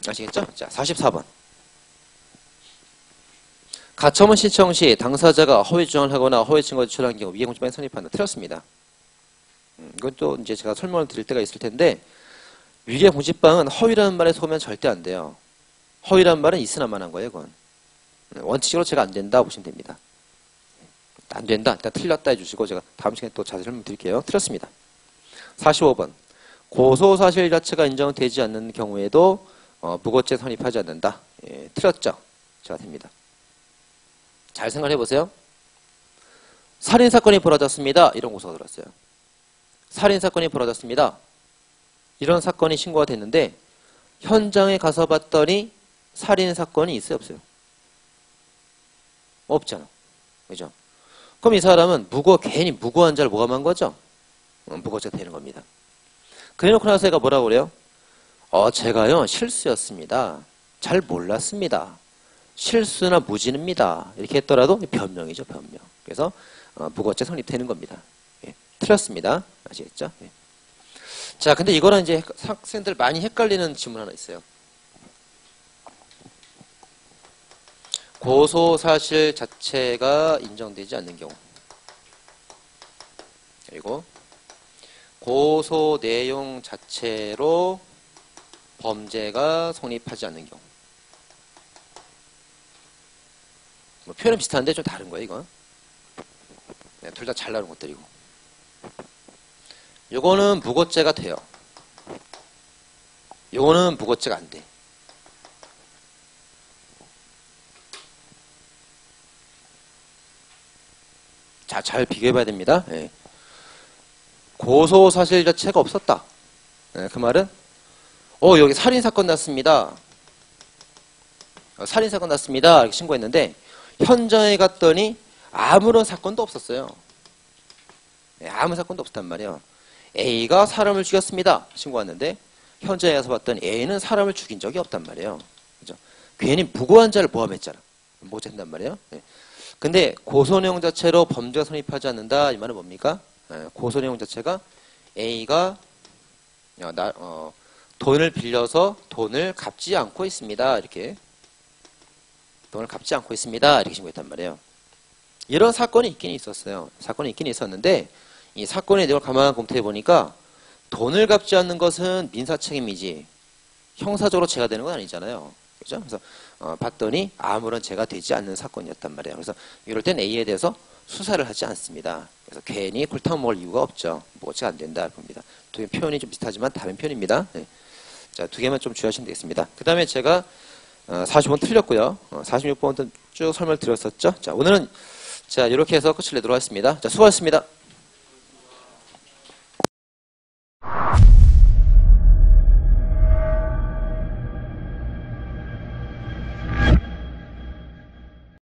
Speaker 1: 아시겠죠? 자, 44번. 가처분 신청 시 당사자가 허위 주장을 하거나 허위 증거를 제출한 경우 위계 공지방이 성립한다. 틀렸습니다. 이건 또 이제 제가 설명을 드릴 때가 있을 텐데 위계 공지방은 허위라는 말에 속으면 절대 안 돼요. 허위란 말은 있으나만 한 거예요, 그건. 원칙적으로 제가 안 된다 보시면 됩니다. 안 된다. 일단 틀렸다 해주시고 제가 다음 시간에 또 자세히 설명드릴게요. 틀렸습니다. 45번. 고소사실 자체가 인정되지 않는 경우에도 무고죄 성립하지 않는다. 예, 틀렸죠? 제가 됩니다. 잘 생각해 보세요. 살인사건이 벌어졌습니다. 이런 고소가 들었어요. 살인사건이 벌어졌습니다. 이런 사건이 신고가 됐는데 현장에 가서 봤더니 살인사건이 있어요? 없어요? 없잖아. 그죠? 그럼 이 사람은 괜히 무고한 자를 모함한 거죠? 무고죄가 되는 겁니다. 그래놓고 나서 얘가 뭐라고 그래요? 제가요, 실수였습니다. 잘 몰랐습니다. 실수나 무진입니다. 이렇게 했더라도 변명이죠, 변명. 그래서 무고죄 성립되는 겁니다. 예, 틀렸습니다. 아시겠죠? 예. 자, 근데 이거는 이제 학생들 많이 헷갈리는 질문 하나 있어요. 고소사실 자체가 인정되지 않는 경우. 그리고 고소 내용 자체로 범죄가 성립하지 않는 경우. 뭐 표현은 비슷한데 좀 다른 거예요, 이건. 네, 둘 다 잘 나오는 것들이고. 요거는 무고죄가 돼요. 요거는 무고죄가 안 돼. 자, 잘 비교해봐야 됩니다. 예. 고소 사실 자체가 없었다. 예, 그 말은 여기 살인사건 났습니다. 살인사건 났습니다. 이렇게 신고했는데 현장에 갔더니 아무런 사건도 없었어요. 예, 아무 사건도 없었단 말이에요. A가 사람을 죽였습니다. 신고했는데 현장에 가서 봤더니 A는 사람을 죽인 적이 없단 말이에요. 그죠? 괜히 무고한 자를 모함했잖아. 뭐가 된단 말이에요. 예. 근데 고소 내용 자체로 범죄가 성립하지 않는다. 이 말은 뭡니까? 고소 내용 자체가 A가 돈을 빌려서 돈을 갚지 않고 있습니다. 이렇게 돈을 갚지 않고 있습니다. 이렇게 신고했단 말이에요. 이런 사건이 있긴 있었어요. 사건이 있긴 있었는데 이 사건의 내용을 가만히 검토해 보니까 돈을 갚지 않는 것은 민사 책임이지 형사적으로 죄가 되는 건 아니잖아요. 그죠? 그래서 봤더니 아무런 죄가 되지 않는 사건이었단 말이에요. 그래서 이럴 땐 A에 대해서 수사를 하지 않습니다. 그래서 괜히 골탕 먹을 이유가 없죠. 무고죄가 안 된다 봅니다. 두 개 표현이 좀 비슷하지만 다른 편입니다. 네. 자, 두 개만 좀 주의하시면 되겠습니다. 그 다음에 제가 45번 틀렸고요. 46번도 쭉 설명을 드렸었죠. 자, 오늘은 자 이렇게 해서 끝을 내도록 하겠습니다. 자, 수고하셨습니다.